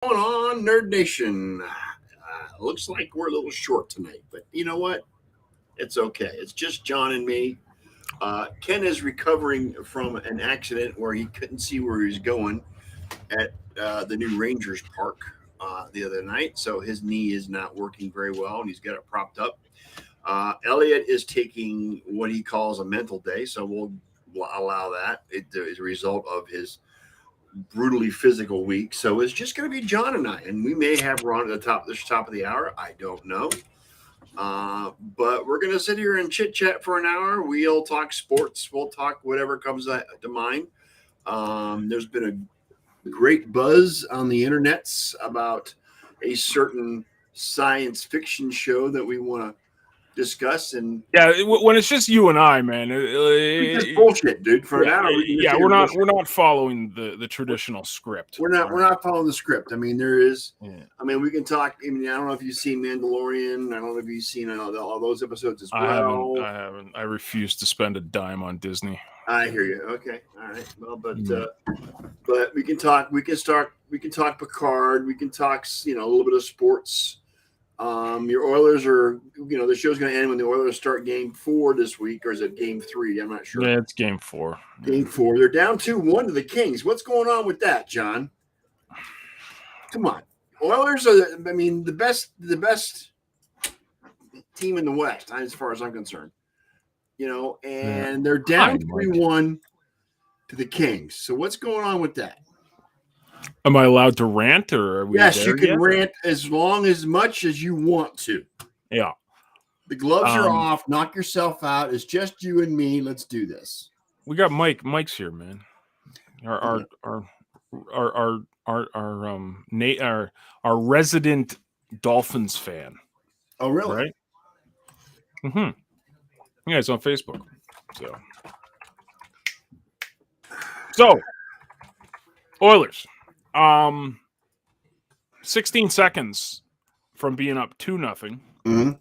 Going on, Nerd Nation? Looks like we're a little short tonight, but you know what? It's okay. It's just John and me. Ken is recovering from an accident where he couldn't see where he was going at the new Rangers Park the other night, so his knee is not working very well, and he's got it propped up. Elliot is taking what he calls a mental day, so we'll allow that. It is a result of his brutally physical week. So it's just going to be John and I, and we may have Ron at the top of the hour. I don't know, but we're going to sit here and chit chat for an hour. We'll talk sports. We'll talk whatever comes to mind. There's been a great buzz on the internets about a certain science fiction show that we want to discuss, and Yeah, when it's just you and I, man, it's just bullshit, dude. For an hour, we're not following the traditional script. We're not following the script. I mean, there is. Yeah. I mean, we can talk. I mean, I don't know if you've seen Mandalorian. I don't know if you've seen all those episodes as well. I haven't. I refuse to spend a dime on Disney. I hear you. Okay, all right. Well, but we can talk. We can talk Picard. We can talk. A little bit of sports. Your Oilers are. The show's going to end when the Oilers start Game 4 this week, or is it Game 3? I'm not sure. Yeah, it's Game 4. Game 4. They're down 2-1 to the Kings. What's going on with that, John? Come on, Oilers are. The best team in the West, as far as I'm concerned. And they're down 3-1 to the Kings. So what's going on with that? Am I allowed to rant, or are we yes, you can rant as much as you want to. Yeah, the gloves are off. Knock yourself out. It's just you and me. Let's do this. We got Mike. Mike's here, man. Our resident Dolphins fan. Oh, really? Right. Mm-hmm. Yeah, it's on Facebook. So Oilers. 16 seconds from being up 2-0. Mm-hmm.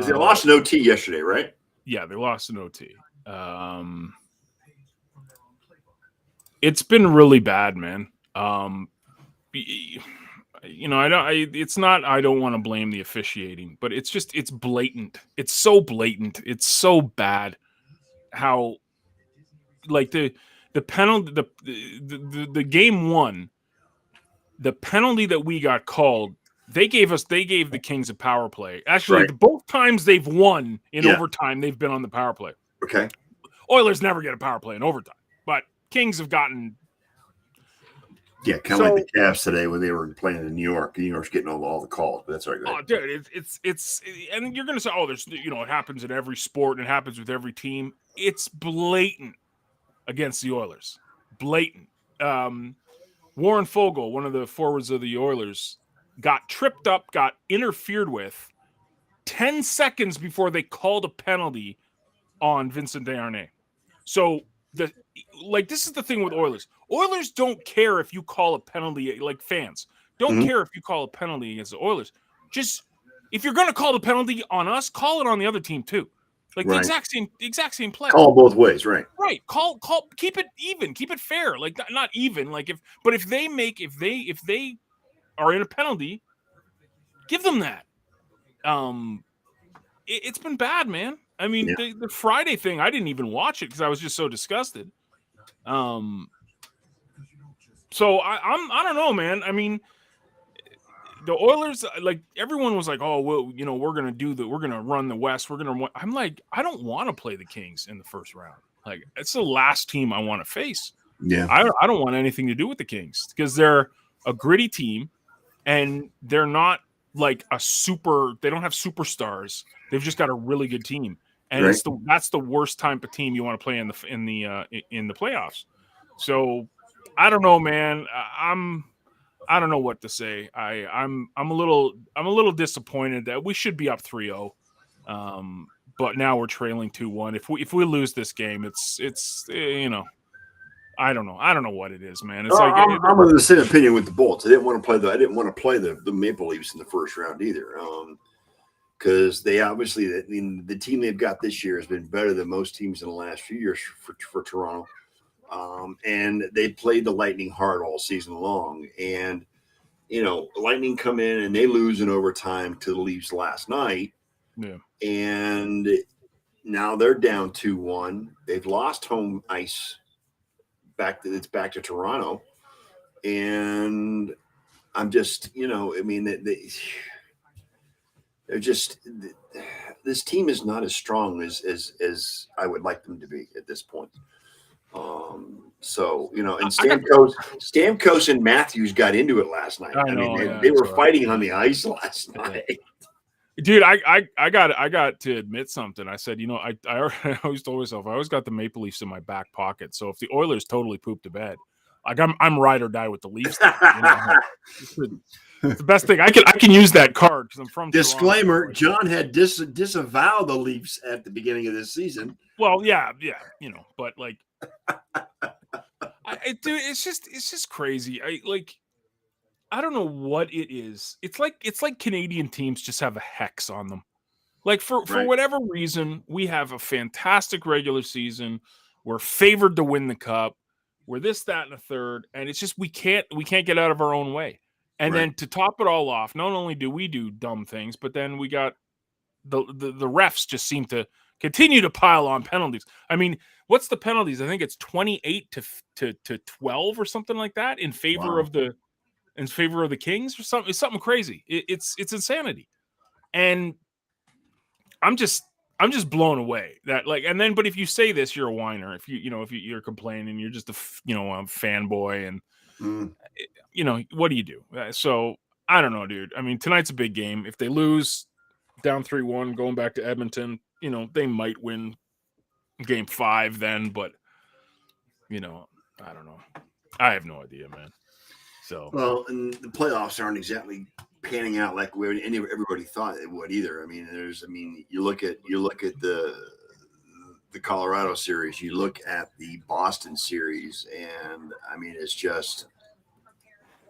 They lost an OT yesterday, right? Yeah, they lost an OT. It's been really bad, man. It's not. I don't want to blame the officiating, but it's blatant. It's so blatant. It's so bad. How, like the penalty, the game one, the penalty that we got called, they gave the Kings a power play. Actually, right. Both times they've won in overtime, they've been on the power play. Okay. Oilers never get a power play in overtime, but Kings have gotten. Yeah, kind of like the Cavs today when they were playing in New York. New York's getting all the calls, but that's all right. Oh, dude, it's and you're gonna say, there's it happens in every sport and it happens with every team. It's blatant against the Oilers. Blatant. Warren Fogle, one of the forwards of the Oilers, got tripped up, got interfered with 10 seconds before they called a penalty on Vincent Desharnais. So this is the thing with Oilers. Oilers don't care if you call a penalty, like fans. Don't care if you call a penalty against the Oilers. Just if you're going to call the penalty on us, call it on the other team too. Like the exact same play. Call both ways, right? Right. Call. Keep it even. Keep it fair. Like not even. Like if they are in a penalty, give them that. It's been bad, man. I mean, the Friday thing, I didn't even watch it because I was just so disgusted. So I don't know, man. I mean, the Oilers, like everyone was like, oh, well, we're gonna run the West. I'm like, I don't want to play the Kings in the first round. Like, it's the last team I want to face. Yeah, I don't want anything to do with the Kings because they're a gritty team, and they're not like they don't have superstars. They've just got a really good team, and that's the worst type of team you want to play in the playoffs. So I don't know, man. I don't know what to say. I'm a little disappointed that we should be up 3-0, but now we're trailing 2-1. If we lose this game, it's I don't know what it is, man. It's I'm of the same opinion with the Bolts. I didn't want to play the Maple Leafs in the first round either, because they obviously the team they've got this year has been better than most teams in the last few years for Toronto. And they played the Lightning hard all season long. And Lightning come in and they lose in overtime to the Leafs last night. Yeah. And now they're down 2-1. They've lost home ice. It's back to Toronto. And I'm just, they're just, this team is not as strong as I would like them to be at this point. And Stamkos and Matthews got into it last night. They were fighting on the ice last night. Dude, I got to admit something. I said, I always told myself I always got the Maple Leafs in my back pocket. So if the Oilers totally pooped to bed, like I'm ride or die with the Leafs. It's the best thing. I can use that card because I'm from Disclaimer: Toronto. John had disavowed the Leafs at the beginning of this season. Well, yeah, but like, dude, it's just crazy. I don't know what it is. It's like Canadian teams just have a hex on them. Like for whatever reason, we have a fantastic regular season. We're favored to win the cup. We're this, that, and a third, and it's just we can't get out of our own way. And then to top it all off, not only do we do dumb things, but then we got the refs just seem to continue to pile on penalties. I mean, what's the penalties? I think it's 28 to 12 or something like that in favor of the Kings or something. It's something crazy. It's insanity. And I'm just blown away that and then, but if you say this, you're a whiner. If you're complaining, you're just a fanboy and what do you do? So I don't know, dude. I mean, tonight's a big game. If they lose down 3-1 going back to Edmonton, they might win game 5 then, but I don't know. I have no idea, man. So and the playoffs aren't exactly panning out like everybody thought it would either. I mean, you look at the Colorado series, you look at the Boston series, and I mean, it's just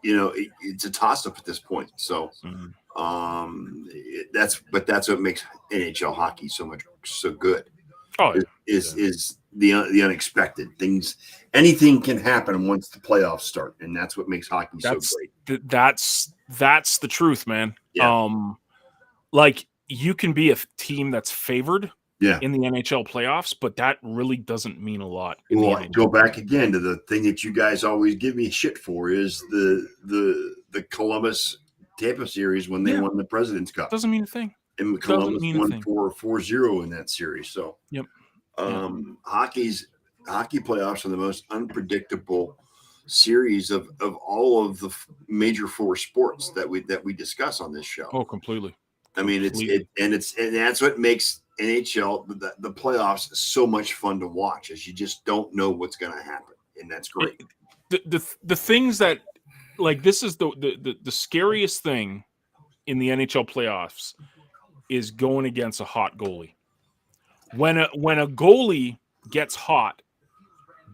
it's a toss up at this point. So that's what makes NHL hockey so good. Oh, is the unexpected things. Anything can happen once the playoffs start, and that's what makes hockey so great. That's the truth, man. Yeah. Like you can be a team that's favored in the NHL playoffs, but that really doesn't mean a lot. Well, go back again to the thing that you guys always give me shit for is the Columbus Tampa series when they won the President's Cup. Doesn't mean a thing. And Columbus won 4-0 in that series. So, hockey playoffs are the most unpredictable series of all of the major 4 sports that we discuss on this show. Oh, completely. I mean, and that's what makes NHL the playoffs so much fun to watch, is you just don't know what's going to happen, and that's great. The things that this is the scariest thing in the NHL playoffs is going against a hot goalie. When a goalie gets hot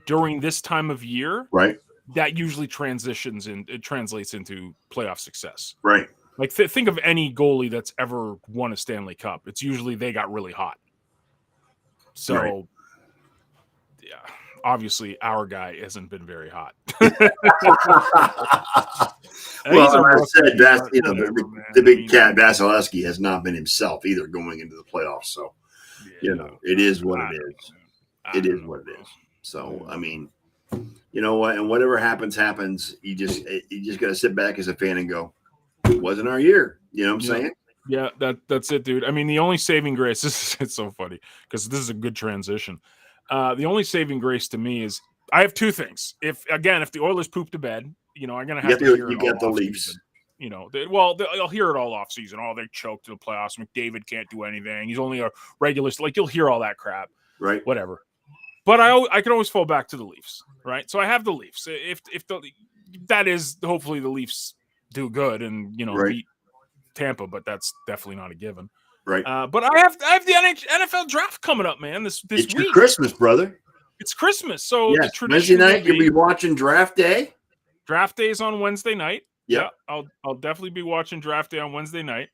during this time of year, right, that usually translates into playoff success. Right. Like think of any goalie that's ever won a Stanley Cup. It's usually they got really hot. So, obviously our guy hasn't been very hot. Well, I said that the big cat Vasilevsky has not been himself either going into the playoffs. So, it is what it is. It is what it is. So, I mean, you know what? And whatever happens. You just got to sit back as a fan and go, it wasn't our year. You know what I'm saying? Yeah, that's it, dude. I mean, the only saving grace, it's so funny because this is a good transition. The only saving grace to me is I have 2 things. If the Oilers poop to bed, I'm going to have to hear it all the off Leafs. Season. I'll hear it all off season. Oh, they choked in the playoffs. McDavid can't do anything. He's only a regular. You'll hear all that crap. Right. Whatever. But I can always fall back to the Leafs, right? So I have the Leafs. If that is hopefully the Leafs do good and beat Tampa, but that's definitely not a given. Right. But I have the NFL draft coming up, man. This it's week. Your Christmas, brother. It's Christmas, so yes. Wednesday night you'll be watching Draft Day. Draft Day is on Wednesday night. Yep. Yeah, I'll definitely be watching Draft Day on Wednesday night.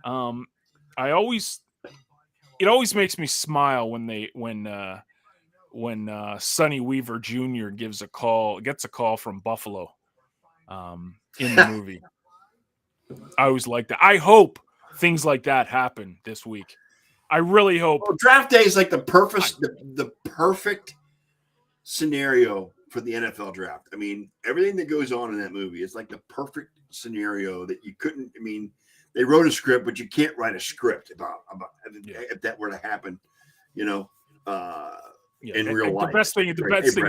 It always makes me smile when Sonny Weaver Jr. gets a call from Buffalo in the movie. I always like that. I hope things like that happen this week. I really hope. Well, draft day is like the perfect scenario for the NFL draft. I mean, everything that goes on in that movie is like the perfect scenario that you couldn't. I mean, they wrote a script, but you can't write a script about if that were to happen. You know, in real life. The best thing is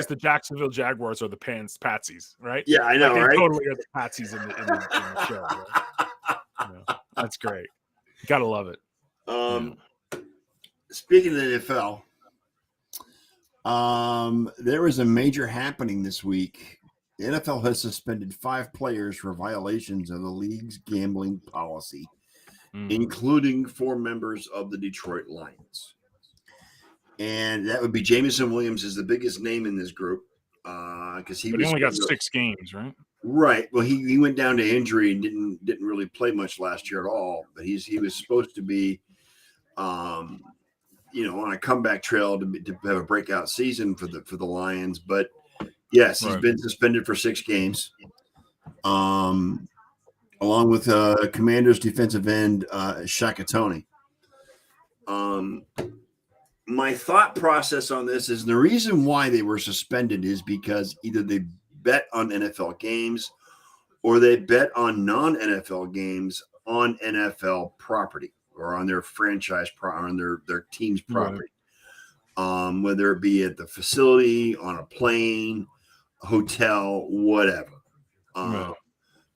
the Jacksonville Jaguars are the patsies, right? Yeah, I know, like right? Totally are the patsies in the show. Right? That's great. Gotta love it. Speaking of the NFL, there was a major happening this week. The NFL has suspended 5 players for violations of the league's gambling policy, including 4 members of the Detroit Lions. And that would be Jameson Williams is the biggest name in this group because he only got 6 games, right? Right. Well, he went down to injury and didn't really play much last year at all. But he was supposed to be, on a comeback trail to have a breakout season for the Lions. But yes, he's been suspended for 6 games, along with Commanders defensive end Shakatoni. My thought process on this is the reason why they were suspended is because either they bet on NFL games or they bet on non-NFL games on NFL property or on their franchise on their team's property. Right. Whether it be at the facility, on a plane, a hotel, whatever. Right.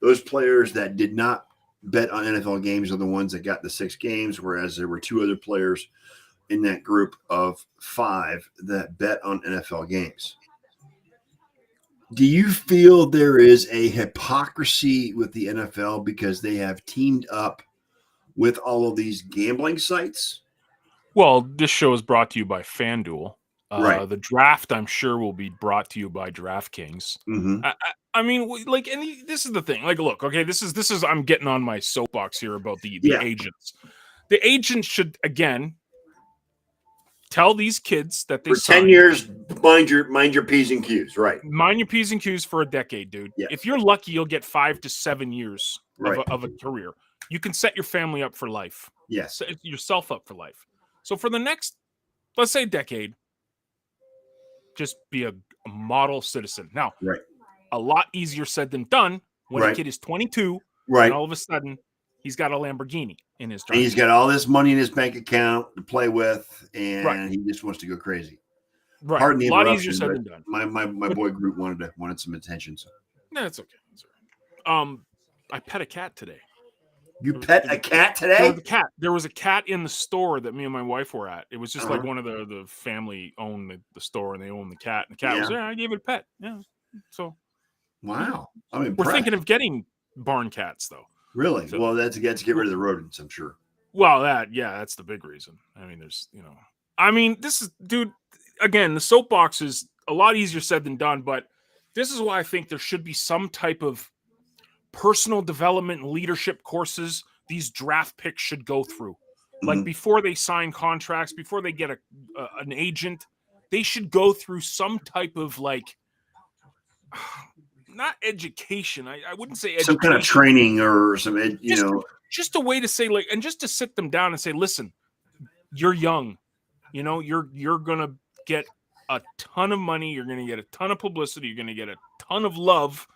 Those players that did not bet on NFL games are the ones that got the 6 games, whereas there were 2 other players in that group of 5 that bet on NFL games. Do you feel there is a hypocrisy with the NFL because they have teamed up with all of these gambling sites? Well, this show is brought to you by FanDuel. Right. The draft, I'm sure, will be brought to you by DraftKings. Mm-hmm. I mean, and this is the thing. Look, okay, this is. I'm getting on my soapbox here about the agents. The agents should again tell these kids that they for 10 years, mind your P's and Q's, right? Mind your P's and Q's for a decade, dude. Yes. If you're lucky, you'll get 5 to 7 years of a career. You can set your family up for life. Yes. Set yourself up for life. So for the next, let's say, decade, just be a model citizen. Now, a lot easier said than done when a kid is 22 and all of a sudden he's got a Lamborghini in his driveway. And he's got all this money in his bank account to play with, and he just wants to go crazy. Right. Pardon the a lot easier said than done. My boy Groot wanted some attention. So. No, it's okay. It's all right. I pet a cat today. You pet a cat today? There was a cat in the store that me and my wife were at. It was just like one of the family owned the store, and they owned the cat. And the cat was there. I gave it a pet. Yeah. So. Wow. I mean, we're thinking of getting barn cats, though. Really? So, well, that's to get rid of the rodents, I'm sure. Well, that's the big reason. I mean, this is, dude, again, the soapbox is a lot easier said than done, but this is why I think there should be some type of personal development and leadership courses these draft picks should go through. Like before they sign contracts, before they get an agent, they should go through some type of not education. I wouldn't say education. Some kind of training or some, just a way to say and just to sit them down and say, listen, you're young, you're going to get a ton of money. You're going to get a ton of publicity. You're going to get a ton of love.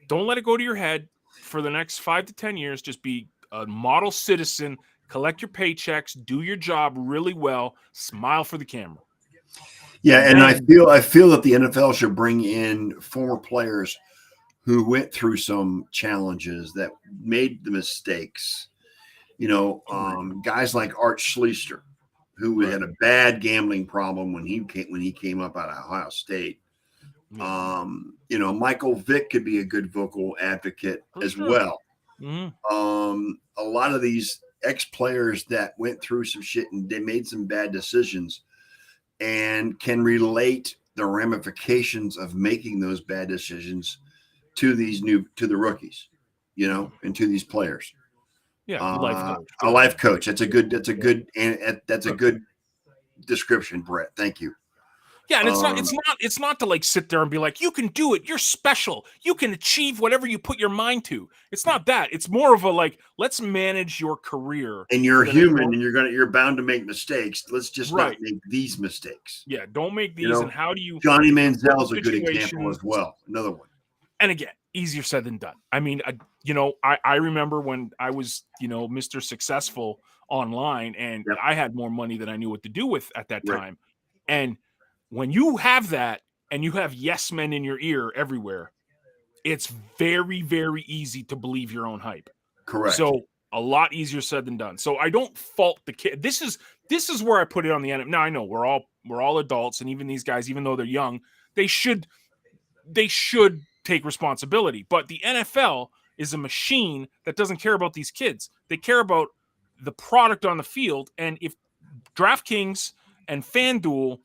Don't let it go to your head for the next 5 to 10 years. Just be a model citizen, collect your paychecks, do your job really well, smile for the camera. Yeah, and I feel that the NFL should bring in former players who went through some challenges that made the mistakes. Guys like Art Schlichter, who had a bad gambling problem when he came up out of Ohio State. Michael Vick could be a good vocal advocate as well. Mm-hmm. A lot of these ex-players that went through some shit and they made some bad decisions and can relate the ramifications of making those bad decisions to the rookies, and to these players. Yeah, a life coach. That's a good description, Brett. Thank you. Yeah, and it's not to like sit there and be like, you can do it, you're special, you can achieve whatever you put your mind to. It's not that. It's more of a like, let's manage your career. And you're human, and you're bound to make mistakes. Let's just not make these mistakes. Yeah, don't make these. And how do you? Johnny Manziel's a good example as well. Another one. And again, easier said than done. I mean, I remember when I was, Mr. Successful online, and I had more money than I knew what to do with at that time. And when you have that and you have yes men in your ear everywhere, it's very, very easy to believe your own hype. Correct. So a lot easier said than done. So I don't fault the kid. This is where I put it on the end. Now I know we're all adults, and even these guys, even though they're young, they should take responsibility. But the NFL is a machine that doesn't care about these kids. They care about the product on the field. And if DraftKings and FanDuel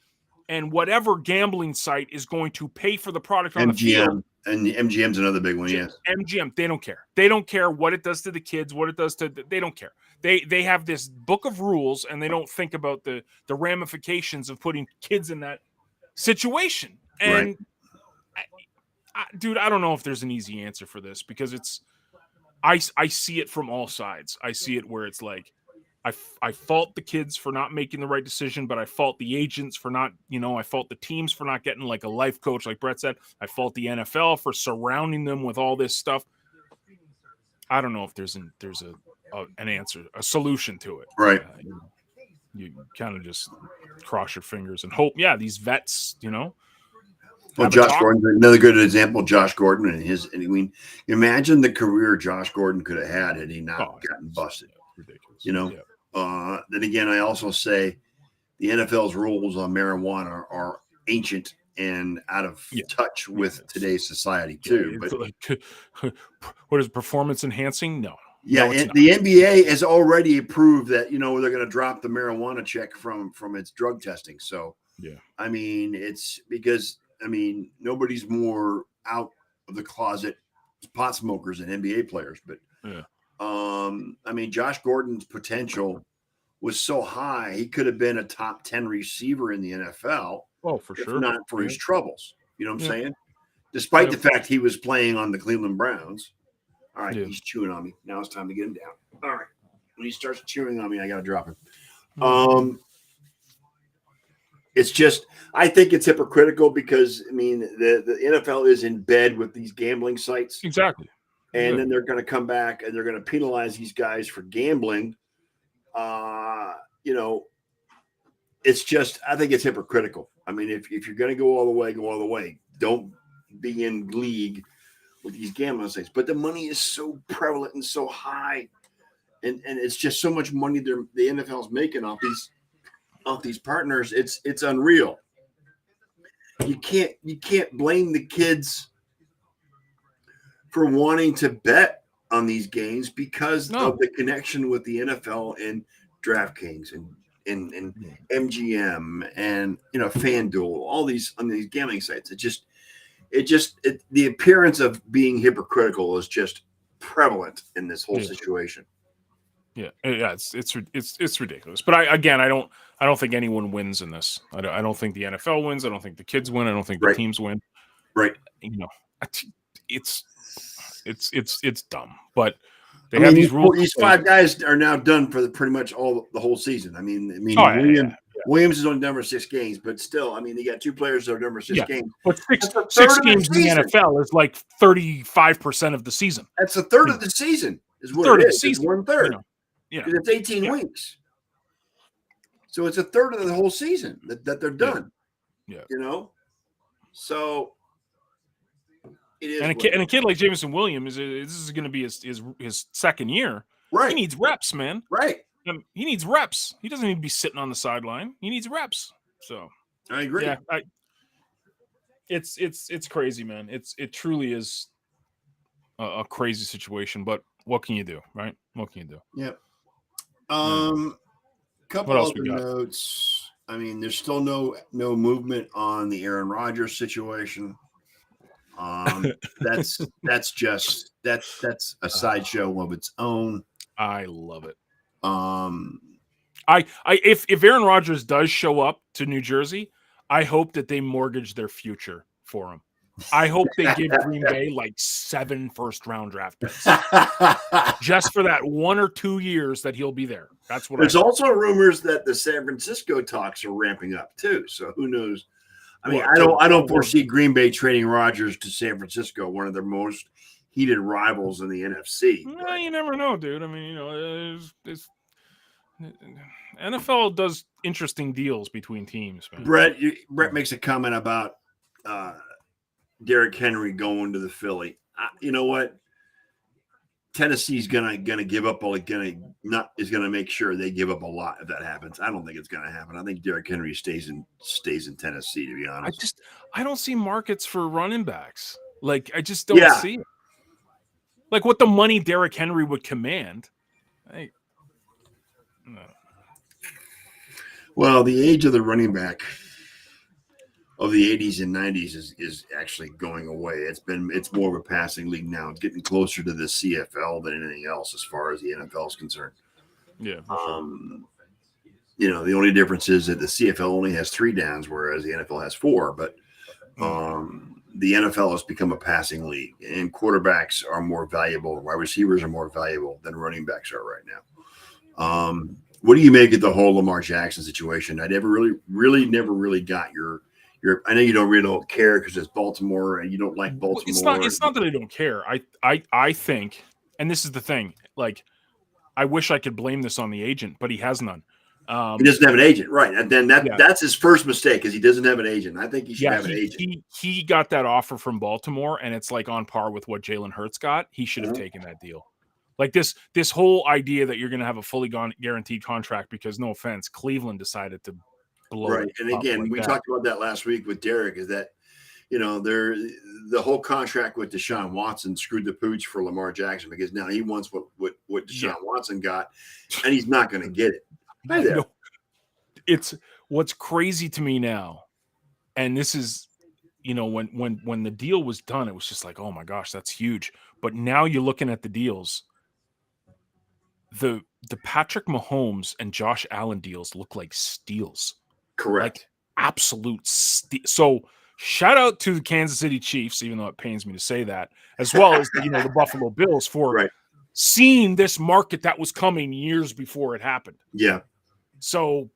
and whatever gambling site is going to pay for the product on the field. And the MGM's another big one, yes. MGM, they don't care. They don't care what it does to the kids, what it does to they don't care. They have this book of rules, and they don't think about the ramifications of putting kids in that situation. And dude, I don't know if there's an easy answer for this, because I see it from all sides. I see it where it's like, I fault the kids for not making the right decision, but I fault the agents for not, I fault the teams for not getting like a life coach, like Brett said. I fault the NFL for surrounding them with all this stuff. I don't know if there's an answer, a solution to it. Right. You kind of just cross your fingers and hope. Yeah, these vets, Well, Josh Gordon, another good example. Josh Gordon and imagine the career Josh Gordon could have had he not gotten busted. Ridiculous. Then again, I also say the NFL's rules on marijuana are ancient and out of touch with today's society too. But what is performance enhancing? No. Yeah, no, and the NBA has already approved that they're going to drop the marijuana check from its drug testing. So I mean, it's because nobody's more out of the closet pot smokers than NBA players, but Josh Gordon's potential was so high, he could have been a top 10 receiver in the NFL. Oh, for sure. Not for his troubles. You know what I'm saying? Despite the fact he was playing on the Cleveland Browns. All right, he's chewing on me. Now it's time to get him down. All right. When he starts chewing on me, I got to drop him. It's just, I think it's hypocritical because, the NFL is in bed with these gambling sites. Exactly. And then they're going to come back and they're going to penalize these guys for gambling. It's just, I think it's hypocritical. If you're going to go all the way, go all the way. Don't be in league with these gambling sites. But the money is so prevalent and so high. And it's just so much money the NFL is making off these partners. It's unreal. You can't blame the kids for wanting to bet on these games because of the connection with the NFL and DraftKings and MGM and FanDuel, all these on these gambling sites. The appearance of being hypocritical is just prevalent in this whole situation. Yeah, it's ridiculous. But I don't think anyone wins in this. I don't think the NFL wins. I don't think the kids win. I don't think the teams win. Right. It's dumb. But they have these rules. These five guys are now done for pretty much the whole season. Williams is on done for 6 games, but still, they got 2 players that are done for 6 games. But six games in the NFL is like 35% of the season. That's a third of the season. Is what it is. It's 1/3. It's 18 weeks. So it's a third of the whole season that they're done. Yeah. So it is. And a kid like Jameson Williams, this is going to be his second year. Right. He needs reps, man. Right. He needs reps. He doesn't need to be sitting on the sideline. He needs reps. So I agree. Yeah. It's crazy, man. It truly is a crazy situation, but what can you do, right? What can you do? Yep. Couple other notes. There's still no movement on the Aaron Rodgers situation. That's a sideshow of its own. I love it. If Aaron Rodgers does show up to New Jersey, I hope that they mortgage their future for him. I hope they give Green Bay like 7 first-round draft picks just for that 1 or 2 years that he'll be there. That's what. There's also rumors that the San Francisco talks are ramping up too. So who knows? I mean, I don't foresee Green Bay trading Rodgers to San Francisco, one of their most heated rivals in the NFC. No, you never know, dude. I mean, NFL does interesting deals between teams, man. Brett makes a comment about Derrick Henry going to the Philly. You know what? Tennessee's gonna give up is gonna make sure they give up a lot if that happens. I don't think it's gonna happen. I think Derrick Henry stays in Tennessee, to be honest. I don't see markets for running backs. Like, I just don't see it. Like, what the money Derrick Henry would command. No. Well, the age of the running back of the 80s and 90s is actually going away. It's more of a passing league now. It's getting closer to the CFL than anything else as far as the NFL is concerned. Yeah. You know, the only difference is that the CFL only has 3 downs, whereas the NFL has 4. But the NFL has become a passing league, and quarterbacks are more valuable. Wide receivers are more valuable than running backs are right now. What do you make of the whole Lamar Jackson situation? I never really got your. I know you don't care because it's Baltimore and you don't like Baltimore. It's not that I don't care. I think, and this is the thing. Like, I wish I could blame this on the agent, but he has none. He doesn't have an agent, right? And then that's his first mistake, because he doesn't have an agent. I think he should have an agent. He got that offer from Baltimore, and it's like on par with what Jalen Hurts got. He should have taken that deal. Like this whole idea that you're going to have a fully guaranteed contract because, no offense, Cleveland decided to blow. Right, and again, we talked about that last week with Derek. Is that the whole contract with Deshaun Watson screwed the pooch for Lamar Jackson, because now he wants what Deshaun Watson got, and he's not going to get it. No, it's what's crazy to me now, and this is, when the deal was done, it was just like, oh my gosh, that's huge. But now you're looking at the deals. The Patrick Mahomes and Josh Allen deals look like steals. Correct. Like absolute So shout out to the Kansas City Chiefs, even though it pains me to say that, as well as the Buffalo Bills for seeing this market that was coming years before it happened. Yeah. So,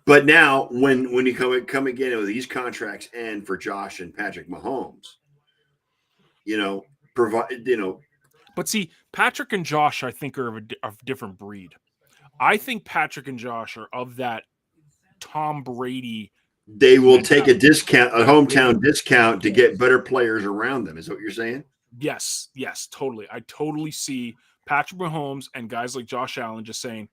but now when you come again with these contracts and for Josh and Patrick Mahomes, But see, Patrick and Josh, I think, are of a different breed. I think Patrick and Josh are of that Tom Brady. They will take a hometown discount to get better players around them. Is what you're saying? Yes, totally. I totally see Patrick Mahomes and guys like Josh Allen just saying,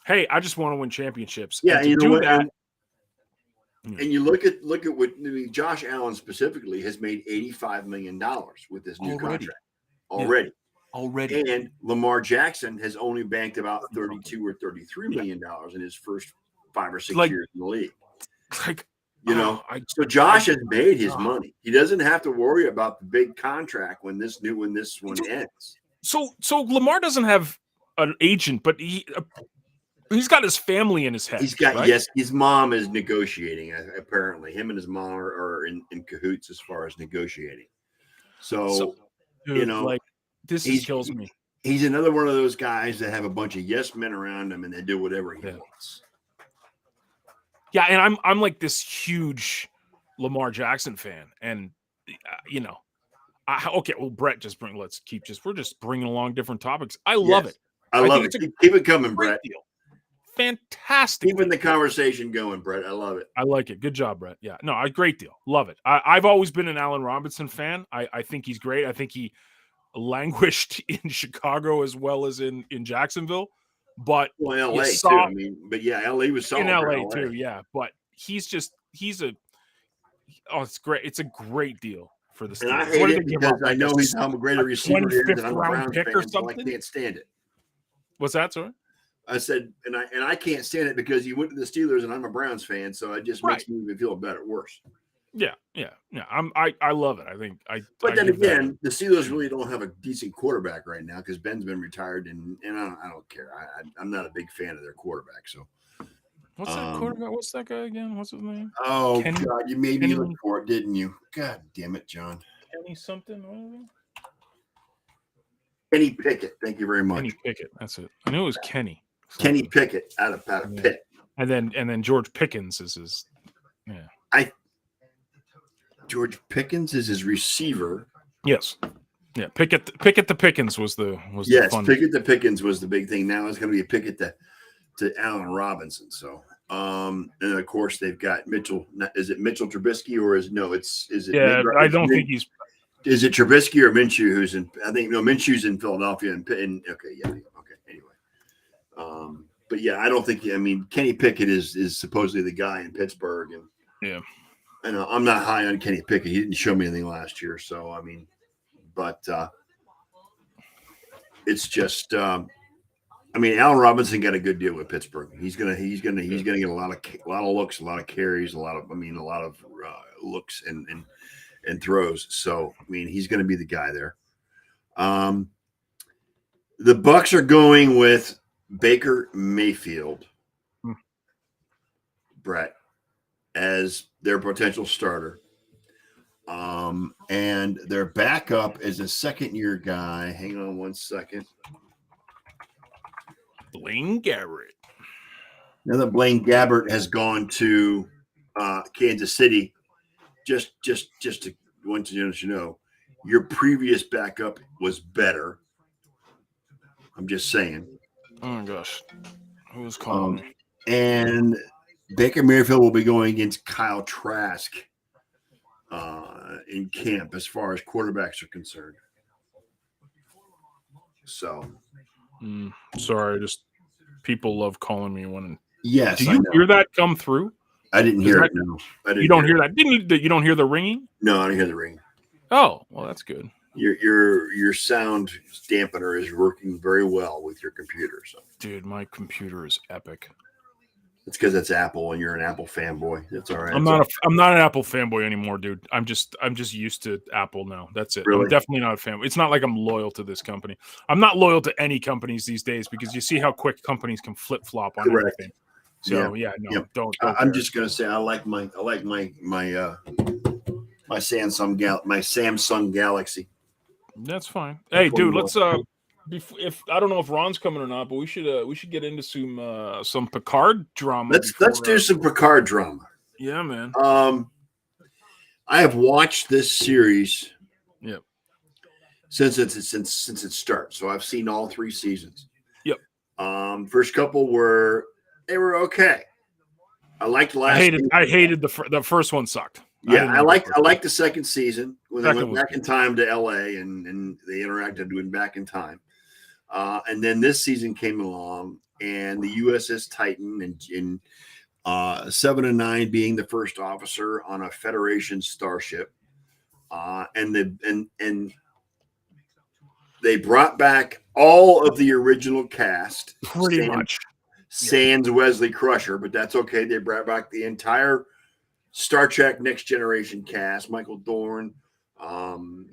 hey, I just want to win championships. Yeah, and to do that. And you look at what Josh Allen specifically has made $85 million with this new contract already. And Lamar Jackson has only banked about $32 or $33 million in his first 5 or 6 years in the league. So Josh has made his money. He doesn't have to worry about the big contract when this one ends. So Lamar doesn't have an agent, but he's got his family in his head. He's got his mom is negotiating. Apparently, him and his mom are in cahoots as far as negotiating. So dude, this kills me. He's another one of those guys that have a bunch of yes men around him, and they do whatever he wants. Yeah, and I'm like this huge Lamar Jackson fan, and Brett, we're just bringing along different topics. I love it. I love it. Keep it coming, Brett. Deal. Fantastic. Keeping the conversation going, Brett. I love it. I like it. Good job, Brett. Yeah, no, a great deal. Love it. I've always been an Allen Robinson fan. I think he's great. I think he languished in Chicago as well as in Jacksonville. But LA too. LA was solid in LA too. Yeah, but it's great. It's a great deal for the Steelers. And I hate it because I know he's how great a receiver he is, and I'm a Browns fan, so I can't stand it. What's that, sorry? I said, and I can't stand it because he went to the Steelers, and I'm a Browns fan, so it just makes me even feel worse. Yeah. I love it. I think But then again, the Steelers really don't have a decent quarterback right now because Ben's been retired, and I don't care. I'm not a big fan of their quarterback. So, What's that quarterback? What's that guy again? What's his name? Oh Kenny? God, you maybe looked for it, didn't you? God damn it, John. Kenny something? What is Kenny Pickett. Thank you very much. Kenny Pickett. That's it. I knew it was Kenny. Kenny Pickett out of Pitt. And then George Pickens is his. Yeah. George Pickens is his receiver. Yes. Yeah. Pickett the Pickens was the fun. Pickett the Pickens was the big thing. Now it's going to be a Pickett to Allen Robinson. So, and of course they've got Mitchell. Is it Mitchell Trubisky or is it? Yeah, I don't think he's. Is it Trubisky or Minshew who's in? I think Minshew's in Philadelphia okay, anyway. But yeah, I don't think. I mean, Kenny Pickett is supposedly the guy in Pittsburgh, and yeah, I know I'm not high on Kenny Pickett. He didn't show me anything last year, so I mean, but it's just. I mean, Allen Robinson got a good deal with Pittsburgh. He's gonna get a lot of looks, a lot of carries, a lot of looks and throws. So I mean, he's going to be the guy there. The Bucks are going with Baker Mayfield, Brett, as their potential starter. And their backup is a second-year guy. Hang on one second. Blaine Gabbert. Now that Blaine Gabbert has gone to Kansas City, just to want you to know, your previous backup was better. I'm just saying. Oh my gosh, who was calling me? And Baker Mayfield will be going against Kyle Trask in camp as far as quarterbacks are concerned. So, sorry, just people love calling me when. Yes, do you hear that come through? I didn't hear it. No, I didn't. You don't hear that? You don't hear the ringing? No, I didn't hear the ring. Oh, well, that's good. Your sound dampener is working very well with your computer. So, dude, my computer is epic. It's because it's Apple and you're an Apple fanboy. That's all right. I'm not an Apple fanboy anymore, dude. I'm just used to Apple now. That's it. Really? I'm definitely not a fan. It's not like I'm loyal to this company. I'm not loyal to any companies these days because you see how quick companies can flip flop on everything. So don't. I'm just gonna say I like my Samsung Galaxy. That's fine. Hey, dude, let's if I don't know if Ron's coming or not, but we should get into some Picard drama. Let's do some Picard drama. Yeah, man. I have watched this series. Yep. Since it starts, so I've seen all 3 seasons. Yep. First couple were okay. I liked the last. I hated the first one sucked. Yeah, I liked the second season when they went back in time to LA and they interacted doing back in time. And then this season came along and the USS Titan and 7 and 9 being the first officer on a Federation starship. And they brought back all of the original cast. Pretty much. Sans Wesley Crusher, but that's okay. They brought back the entire Star Trek Next Generation cast: Michael Dorn,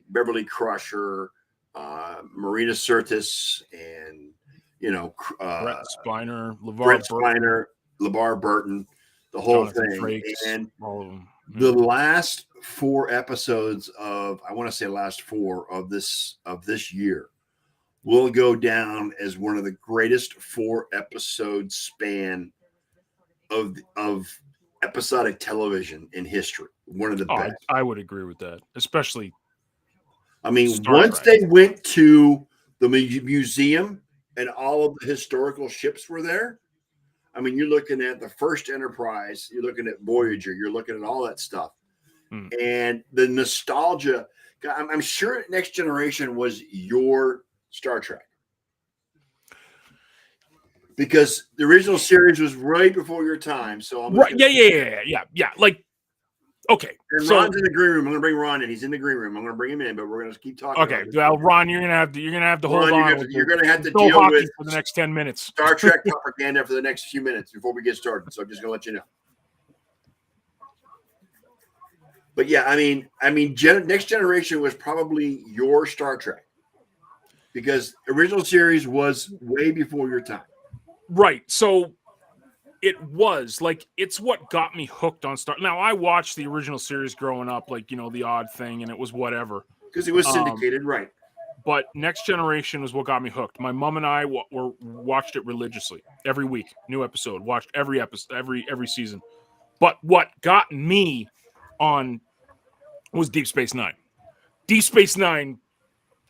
Beverly Crusher, Marina Sirtis, and Brett Spiner, LeVar Burton, the whole Jonathan thing. Frakes, And all of them. the last 4 episodes of this year will go down as one of the greatest 4 episode span of episodic television in history. One of the best. I would agree with that, especially. I mean, Star once Trek. they went to the museum and all of the historical ships were there. I mean, you're looking at the first Enterprise, you're looking at Voyager, you're looking at all that stuff. And the nostalgia, I'm sure Next Generation was your Star Trek. Because the original series was right before your time. So I'm right. Yeah. Like, okay. And so, Ron's in the green room. I'm going to bring Ron in. He's in the green room. I'm going to bring him in, but we're going to keep talking. Okay. Well, Ron, you're going to have to hold on. You're going to have to deal with for the next 10 minutes. Star Trek propaganda for the next few minutes before we get started. So I'm just going to let you know. But yeah, I mean, Next Generation was probably your Star Trek because original series was way before your time. Right. So It was like it's what got me hooked on Star. Now I watched the original series growing up, like the Odd Thing, and it was whatever because it was syndicated, right? But Next Generation was what got me hooked. My mom and I watched it religiously every week, new episode. Watched every episode, every season. But what got me on was Deep Space Nine. Deep Space Nine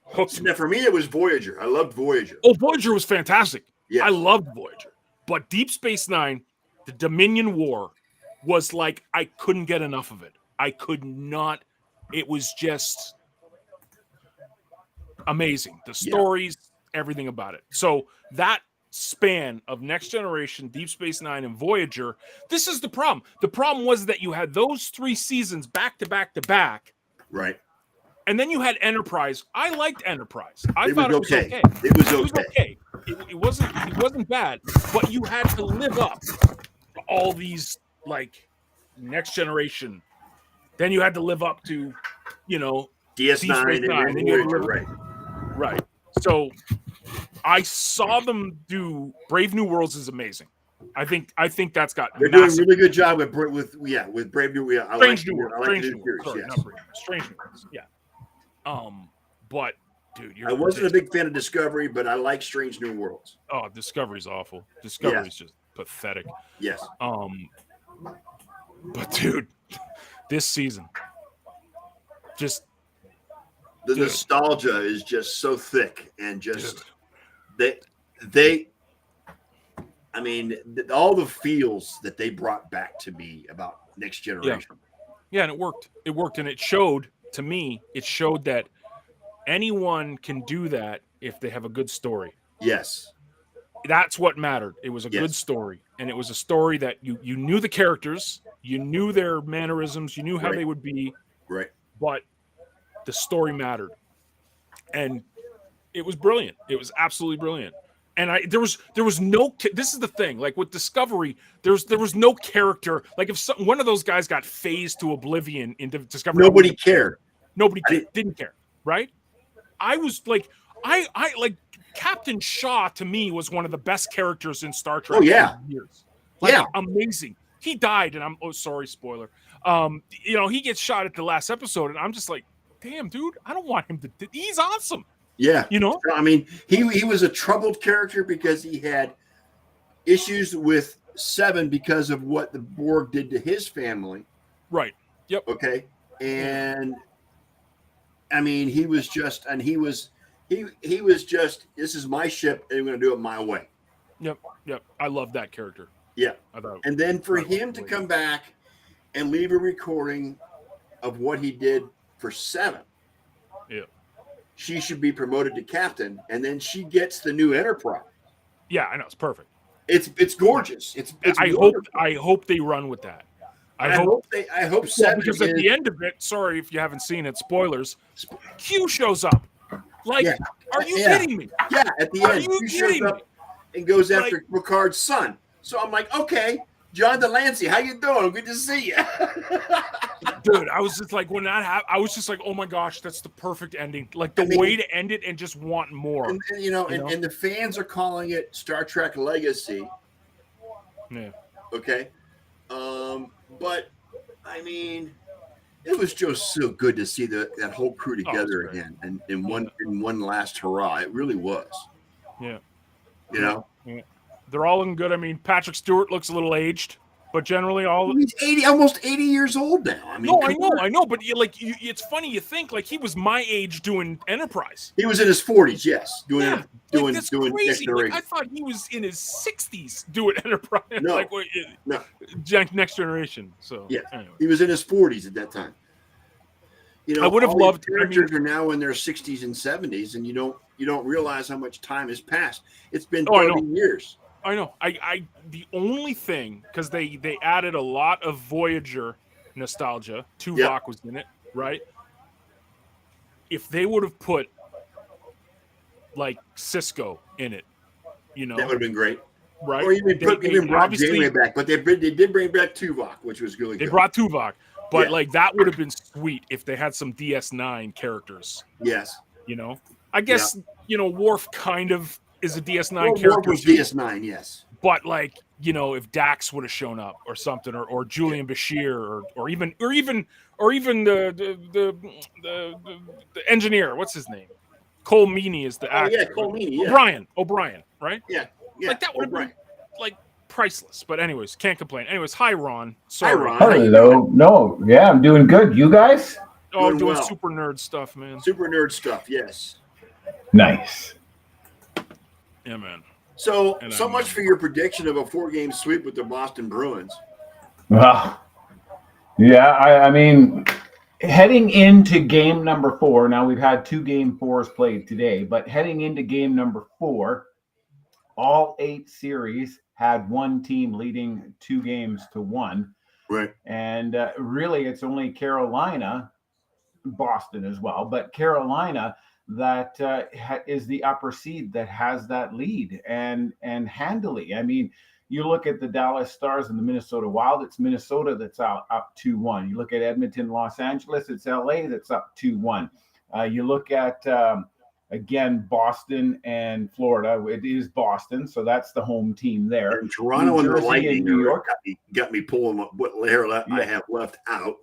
hooked me. Now, for me, it was Voyager. I loved Voyager. Oh, Voyager was fantastic. Yes. I loved Voyager. But Deep Space Nine, the Dominion War, was like I couldn't get enough of it. I could not. It was just amazing. The stories, everything about it. So that span of Next Generation, Deep Space Nine, and Voyager, this is the problem. The problem was that you had those 3 seasons back to back to back. Right. And then you had Enterprise. I liked Enterprise. I thought it was okay. It was okay. It wasn't bad, but you had to live up to all these like Next Generation. Then you had to live up to, DS9 and Voyager, right. So I saw them do Brave New Worlds is amazing. I think that's got they're doing a really good job with Brave New Worlds. Strange New Worlds. Strange New Worlds. Yeah. But dude, I wasn't a big fan of Discovery, but I like Strange New Worlds. Oh, Discovery's awful. Discovery's just pathetic. Yes. But dude, this season, just the nostalgia is just so thick, and just they. I mean, all the feels that they brought back to me about Next Generation. Yeah, and it worked. It worked, and it showed to me. It showed that anyone can do that if they have a good story. Yes. That's what mattered. It was a good story, and it was a story that you knew the characters, you knew their mannerisms, you knew how they would be. Right. But the story mattered, and it was brilliant. It was absolutely brilliant. And there was no. This is the thing. Like with Discovery, there was no character. Like if one of those guys got phased to oblivion in Discovery, nobody cared. Nobody didn't care, right? I was like, I like Captain Shaw to me was one of the best characters in Star Trek. Oh yeah, years. Like, amazing. He died, and I'm sorry, spoiler. He gets shot at the last episode, and I'm just like, damn, dude, I don't want him to. He's awesome. Yeah. I mean, he was a troubled character because he had issues with Seven because of what the Borg did to his family. Right. Yep. Okay. And I mean, he was just, this is my ship and I'm going to do it my way. Yep. I love that character. Yeah. And then for him to come back and leave a recording of what he did for Seven. Yeah. She should be promoted to captain, and then she gets the new Enterprise. Yeah, I know, it's perfect. It's gorgeous. It's I hope they run with that. I hope Seven because at the end of it, sorry if you haven't seen it, spoilers. Q shows up. Like, are you kidding me? Yeah, at the end, Q shows up and goes after Picard's son. So I'm like, okay, John Delancey, how you doing? Good to see you. Dude, I was just like, when that happened, I was just like, oh my gosh, that's the perfect ending. Like the way to end it and just want more. And the fans are calling it Star Trek Legacy. Yeah. Okay. But I mean, it was just so good to see that whole crew together again and in one last hurrah. It really was. Yeah. Yeah. They're all in good. I mean, Patrick Stewart looks a little aged. But generally, he's almost 80 years old now. I mean, I know. But it's funny. You think like he was my age doing Enterprise. He was in his 40s, yes, doing Next Generation. Like, I thought he was in his 60s doing Enterprise. No, Next Generation. So anyway. He was in his 40s at that time. I would have loved. Characters are now in their 60s and 70s, and you don't realize how much time has passed. It's been 30 years. I know. I the only thing, because they added a lot of Voyager nostalgia. Tuvok was in it, right? If they would have put like Cisco in it, that would have been great, right? Or even brought Janeway back, but they did bring back Tuvok, which was really good. They brought Tuvok, but like that would have been sweet if they had some DS9 characters. Yes, I guess Worf kind of is a DS9 character. Worf was DS9, yes. But like, if Dax would have shown up or something, or Julian Bashir, or even the engineer, what's his name? Cole Meany is the actor. yeah, Cole Meany, yeah. O'Brien, right? Yeah. Like that would have been like priceless. But anyways, can't complain. Anyways, hi Ron. Sorry. Hi Ron. How you Hello. No, yeah, I'm doing good. You guys? doing well. super nerd stuff, man. Super nerd stuff, yes. Nice. Yeah, man. So much for your prediction of a 4-game sweep with the Boston Bruins. Well, yeah, I mean, heading into game number 4, now we've had 2 game 4s played today, but heading into game number 4, all 8 series had one team leading 2 games to 1. Right. And really, it's only Carolina, Boston as well, but Carolina that is the upper seed that has that lead and handily. I mean, you look at the Dallas Stars and the Minnesota Wild, it's Minnesota that's up 2-1. You look at Edmonton, Los Angeles, it's LA that's up 2-1. You look at, again, Boston and Florida. It is Boston, so that's the home team there. And Toronto and the Lightning New York got me pulling what hair I have left out.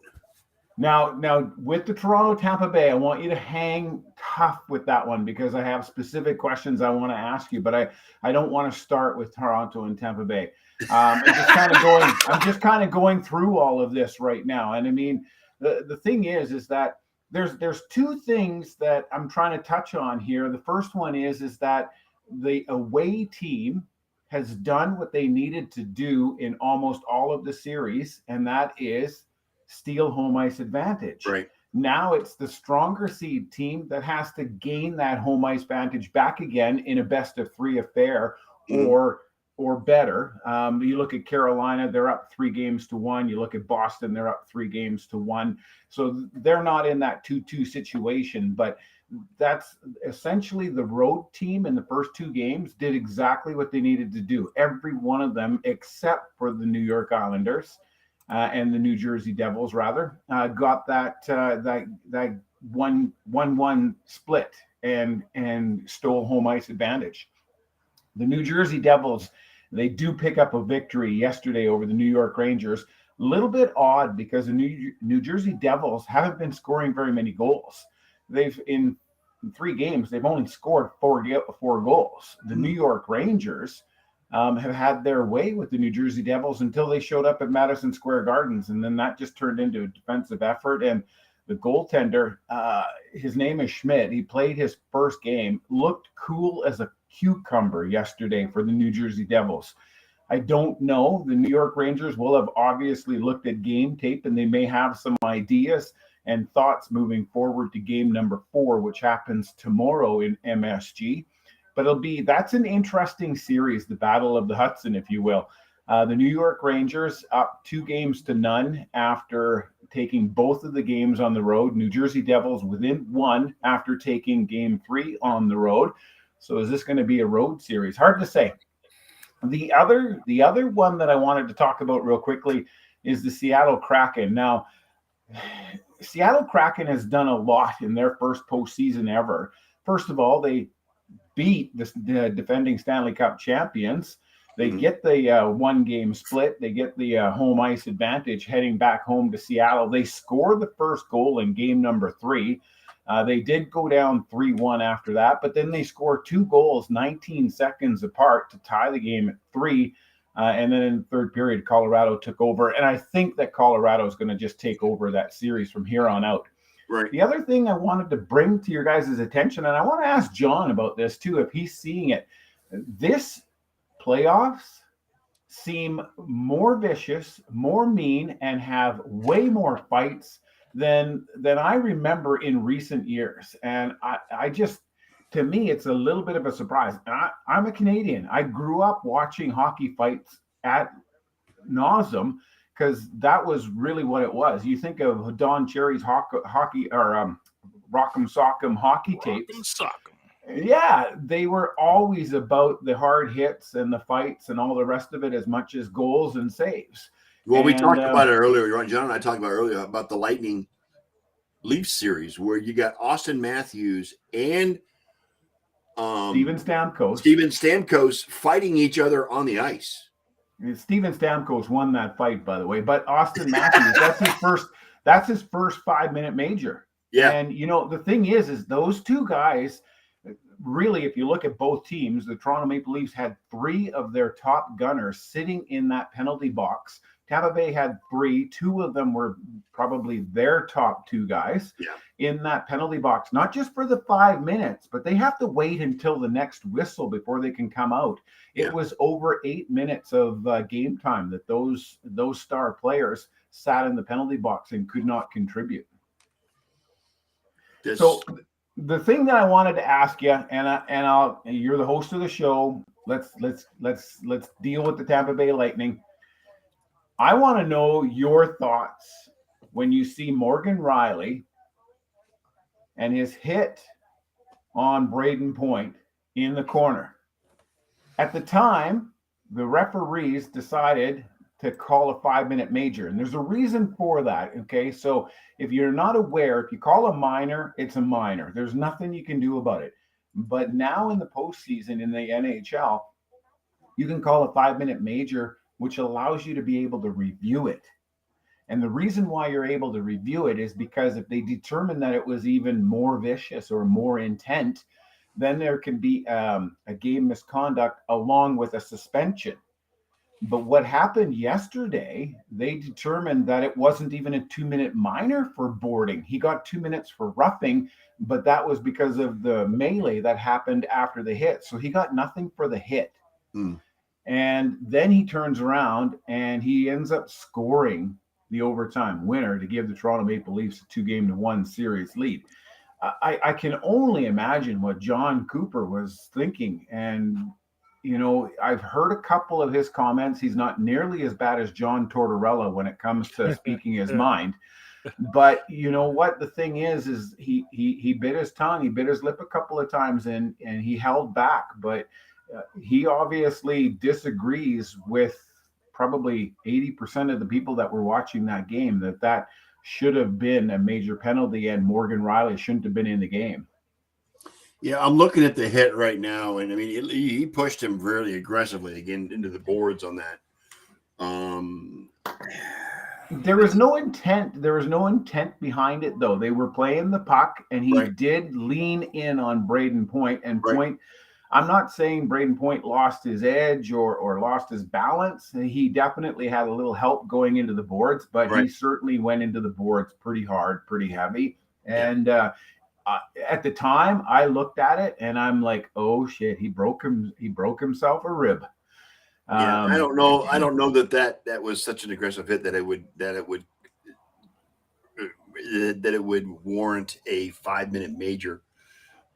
Now, with the Toronto Tampa Bay, I want you to hang tough with that one because I have specific questions I want to ask you, but I don't want to start with Toronto and Tampa Bay. I'm just kind of going through all of this right now. And I mean, the thing is that there's 2 things that I'm trying to touch on here. The first one is that the away team has done what they needed to do in almost all of the series, and that is steal home ice advantage. Right. Now it's the stronger seed team that has to gain that home ice advantage back again in a best of 3 affair or better. You look at Carolina, they're up 3 games to 1. You look at Boston, they're up 3 games to 1. So they're not in that 2-2 situation, but that's essentially the road team in the first 2 games did exactly what they needed to do. Every one of them, except for the New York Islanders, and the New Jersey Devils, rather, got that 1-1 split and stole home ice advantage. The New Jersey Devils, they do pick up a victory yesterday over the New York Rangers. A little bit odd because the New Jersey Devils haven't been scoring very many goals. In 3 games, they've only scored 4 goals. The New York Rangers have had their way with the New Jersey Devils until they showed up at Madison Square Gardens. And then that just turned into a defensive effort. And the goaltender, his name is Schmidt. He played his first game, looked cool as a cucumber yesterday for the New Jersey Devils. I don't know. The New York Rangers will have obviously looked at game tape and they may have some ideas and thoughts moving forward to game number 4, which happens tomorrow in MSG. But that's an interesting series, the Battle of the Hudson, if you will. The New York Rangers up 2 games to none after taking both of the games on the road. New Jersey Devils within 1 after taking game 3 on the road. So is this going to be a road series? Hard to say. The other one that I wanted to talk about real quickly is the Seattle Kraken. Now, Seattle Kraken has done a lot in their first postseason ever. First of all, they beat the defending Stanley Cup champions. They get the 1-game split. They get the home ice advantage heading back home to Seattle. They score the first goal in game number 3. They did go down 3-1 after that, but then they score 2 goals 19 seconds apart to tie the game at 3. And then in the third period, Colorado took over. And I think that Colorado is going to just take over that series from here on out. Right. The other thing I wanted to bring to your guys' attention, and I want to ask John about this too, if he's seeing it. This playoffs seem more vicious, more mean, and have way more fights than I remember in recent years. And I just, to me, it's a little bit of a surprise. And I'm a Canadian. I grew up watching hockey fights at nauseum, because that was really what it was. You think of Don Cherry's hockey or Rock'em Sock'em hockey tapes. Yeah, they were always about the hard hits and the fights and all the rest of it, as much as goals and saves. Well, we talked about it earlier. John and I talked about earlier about the Lightning Leafs series, where you got Austin Matthews and Steven Stamkos. Steven Stamkos fighting each other on the ice. Steven Stamkos won that fight, by the way. But Austin Matthews, that's his first 5-minute major. Yeah. And the thing is those two guys, really, if you look at both teams, the Toronto Maple Leafs had 3 of their top gunners sitting in that penalty box. Tampa Bay had 3. 2 of them were probably their top 2 guys in that penalty box, not just for the 5 minutes, but they have to wait until the next whistle before they can come out. It was over 8 minutes of game time that those star players sat in the penalty box and could not contribute. So the thing that I wanted to ask you, and you're the host of the show. Let's deal with the Tampa Bay Lightning. I want to know your thoughts when you see Morgan Riley and his hit on Braden Point in the corner. At the time, the referees decided to call a 5-minute major, and there's a reason for that. Okay, so if you're not aware, if you call a minor, it's a minor. There's nothing you can do about it. But now in the postseason in the NHL, you can call a 5-minute major, which allows you to be able to review it. And the reason why you're able to review it is because if they determine that it was even more vicious or more intent, then there can be a game misconduct along with a suspension. But what happened yesterday, they determined that it wasn't even a 2-minute minor for boarding. He got 2 minutes for roughing, but that was because of the melee that happened after the hit. So he got nothing for the hit. And then he turns around and he ends up scoring the overtime winner to give the Toronto Maple Leafs a 2-1 series lead. I can only imagine what John Cooper was thinking. And, I've heard a couple of his comments. He's not nearly as bad as John Tortorella when it comes to speaking his mind. But you know what? The thing is he bit his tongue, he bit his lip a couple of times and he held back. But he obviously disagrees with probably 80% of the people that were watching that game, that should have been a major penalty and Morgan Riley shouldn't have been in the game. Yeah, I'm looking at the hit right now, and I mean, he pushed him really aggressively again into the boards on that. There was no intent. There was no intent behind it, though. They were playing the puck, and he did lean in on Braden Point. And Point, I'm not saying Braden Point lost his edge or lost his balance. He definitely had a little help going into the boards, but he certainly went into the boards pretty hard, pretty heavy. And at the time, I looked at it, and I'm like, "Oh shit, he broke himself a rib." I don't know. I don't know that was such an aggressive hit that it would warrant a 5-minute major.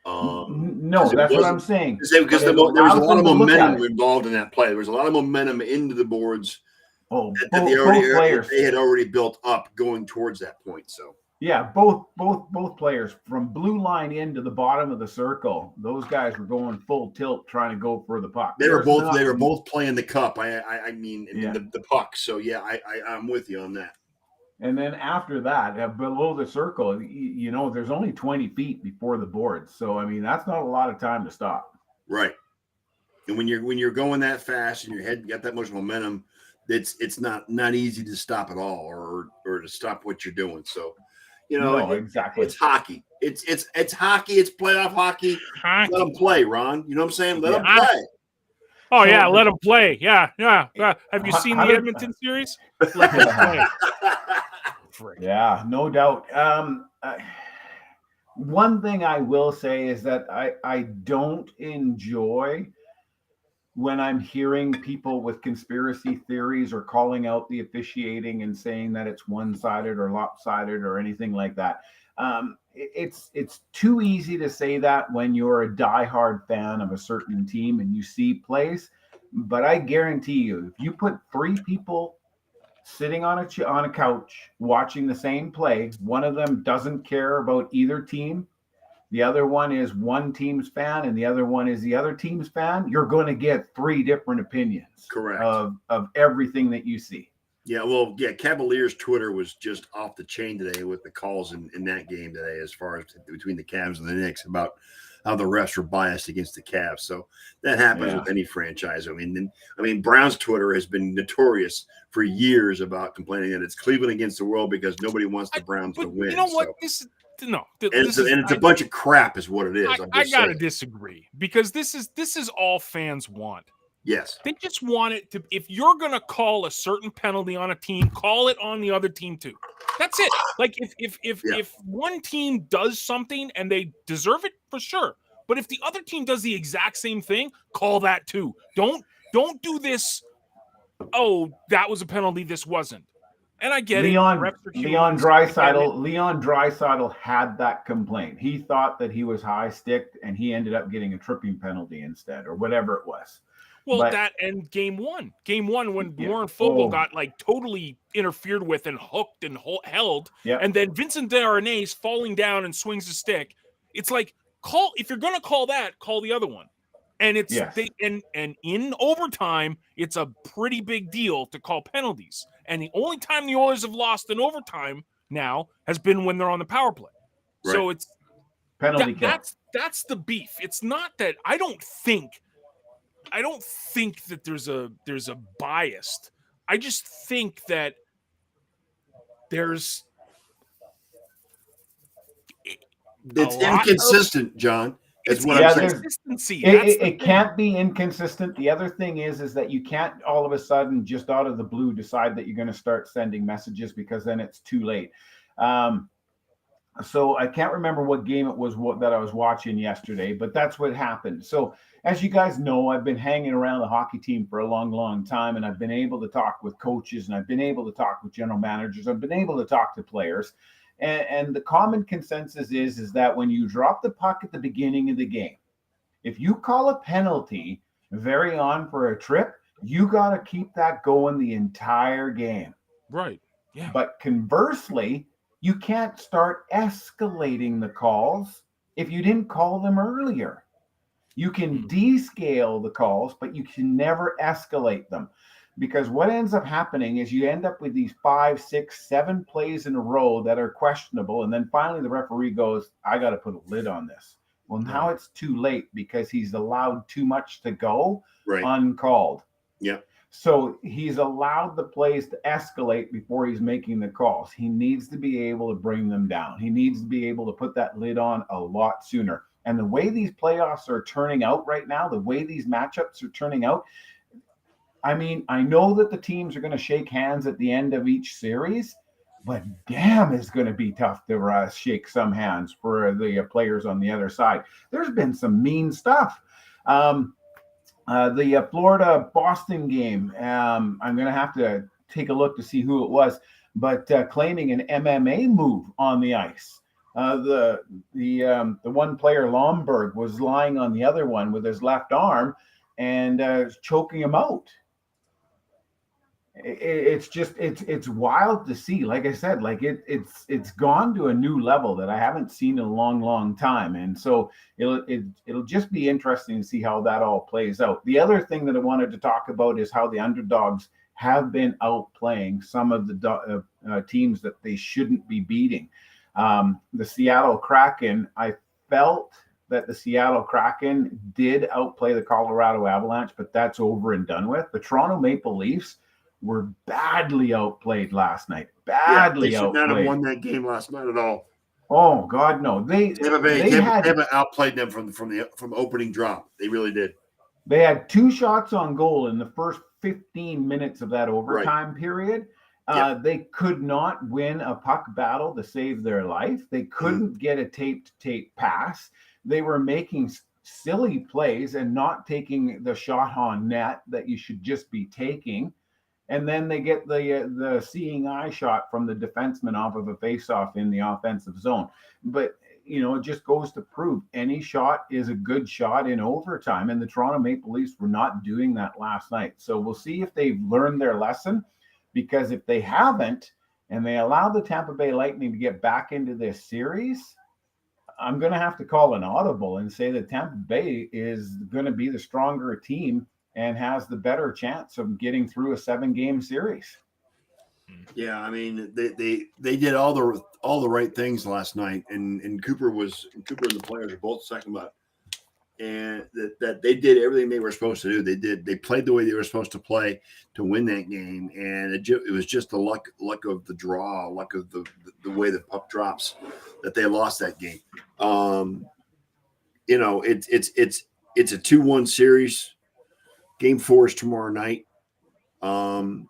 No, that's what I'm saying. Because there was a lot of momentum involved in that play. There was a lot of momentum into the boards. That they had already built up going towards that point. So yeah, both players from blue line into the bottom of the circle. Those guys were going full tilt trying to go for the puck. They were both playing the cup. I mean the puck. So yeah, I'm with you on that. And then after that, below the circle, there's only 20 feet before the boards. So I mean, that's not a lot of time to stop. Right. And when you're going that fast and your head got that much momentum, it's not easy to stop at all or to stop what you're doing. So. Exactly. It's hockey. It's hockey. It's playoff hockey. Let them play, Ron. You know what I'm saying? Let them play. Oh, yeah, let them play. Yeah. Have you seen the Edmonton series? Let them play. Yeah, no doubt. One thing I will say is that I don't enjoy when I'm hearing people with conspiracy theories or calling out the officiating and saying that it's one-sided or lopsided or anything like that. It's too easy to say that when you're a diehard fan of a certain team and you see plays. But I guarantee you, if you put 3 people sitting on a couch watching the same play, one of them doesn't care about either team, the other one is one team's fan, and the other one is the other team's fan, you're going to get 3 different opinions. Correct. Of everything that you see. Yeah, well, yeah, Cavaliers Twitter was just off the chain today with the calls in that game today, as far as between the Cavs and the Knicks about how the refs were biased against the Cavs. So that happens with any franchise. I mean, Browns Twitter has been notorious for years about complaining that it's Cleveland against the world because nobody wants the Browns to win. You know what? So, It's a bunch of crap, is what it is. I gotta disagree, because this is all fans want. Yes, they just want it to. If you're gonna call a certain penalty on a team, call it on the other team too. That's it. Like if one team does something and they deserve it, for sure. But if the other team does the exact same thing, call that too. Don't do this. Oh, that was a penalty. This wasn't. And I get Leon Draisaitl had that complaint. He thought that he was high sticked, and he ended up getting a tripping penalty instead, or whatever it was. Well, that and game one when Warren Fogle got like totally interfered with and hooked and held, and then Vincent Desaurnay's falling down and swings a stick. It's like, if you're gonna call that, call the other one. And it's and in overtime, it's a pretty big deal to call penalties. And the only time the Oilers have lost in overtime now has been when they're on the power play. Right. So it's penalty kill. That's the beef. It's not that I don't think that there's a bias. I just think that it's inconsistent, John. It's what I'm saying. Consistency. It can't be inconsistent. The other thing is that you can't all of a sudden just out of the blue decide that you're going to start sending messages, because then it's too late. So I can't remember what game it was that I was watching yesterday, but that's what happened. So as you guys know, I've been hanging around the hockey team for a long, long time, and I've been able to talk with coaches, and I've been able to talk with general managers. I've been able to talk to players. And the common consensus is that when you drop the puck at the beginning of the game, if you call a penalty very on for a trip, you got to keep that going the entire game. Right. Yeah. But conversely, you can't start escalating the calls if you didn't call them earlier. You can descale the calls, but you can never escalate them. Because what ends up happening is you end up with these 5, 6, 7 plays in a row that are questionable. And then finally the referee goes, I got to put a lid on this. Well, now it's too late, because he's allowed too much to go uncalled. Yeah. So he's allowed the plays to escalate before he's making the calls. He needs to be able to bring them down. He needs to be able to put that lid on a lot sooner. And the way these playoffs are turning out right now, the way these matchups are turning out, I mean, I know that the teams are going to shake hands at the end of each series, but damn, it's going to be tough to shake some hands for the players on the other side. There's been some mean stuff. The Florida-Boston game, I'm going to have to take a look to see who it was, but claiming an MMA move on the ice. The one player, Lomberg, was lying on the other one with his left arm and choking him out. It's wild to see. Like I said, like it's gone to a new level that I haven't seen in a long time, and so it'll just be interesting to see how that all plays out. The other thing that I wanted to talk about is how the underdogs have been outplaying some of the teams that they shouldn't be beating. The Seattle Kraken, I felt that the Seattle Kraken did outplay the Colorado Avalanche, but that's over and done with. The Toronto Maple Leafs were badly outplayed last night. They should not have won that game last night at all. Oh God, no! They haven't outplayed them from opening drop. They really did. They had 2 shots on goal in the first 15 minutes of that overtime period. They could not win a puck battle to save their life. They couldn't get a tape-to-tape pass. They were making silly plays and not taking the shot on net that you should just be taking. And then they get the seeing eye shot from the defenseman off of a faceoff in the offensive zone. But, it just goes to prove any shot is a good shot in overtime. And the Toronto Maple Leafs were not doing that last night. So we'll see if they've learned their lesson, because if they haven't, and they allow the Tampa Bay Lightning to get back into this series, I'm going to have to call an audible and say that Tampa Bay is going to be the stronger team and has the better chance of getting through a 7-game series. Yeah, I mean, they did all the right things last night, and Cooper and the players are both talking about and that they did everything they were supposed to do. They played the way they were supposed to play to win that game, and it was just the luck of the draw, luck of the way the puck drops that they lost that game. It's a 2-1 series. Game 4 is tomorrow night. The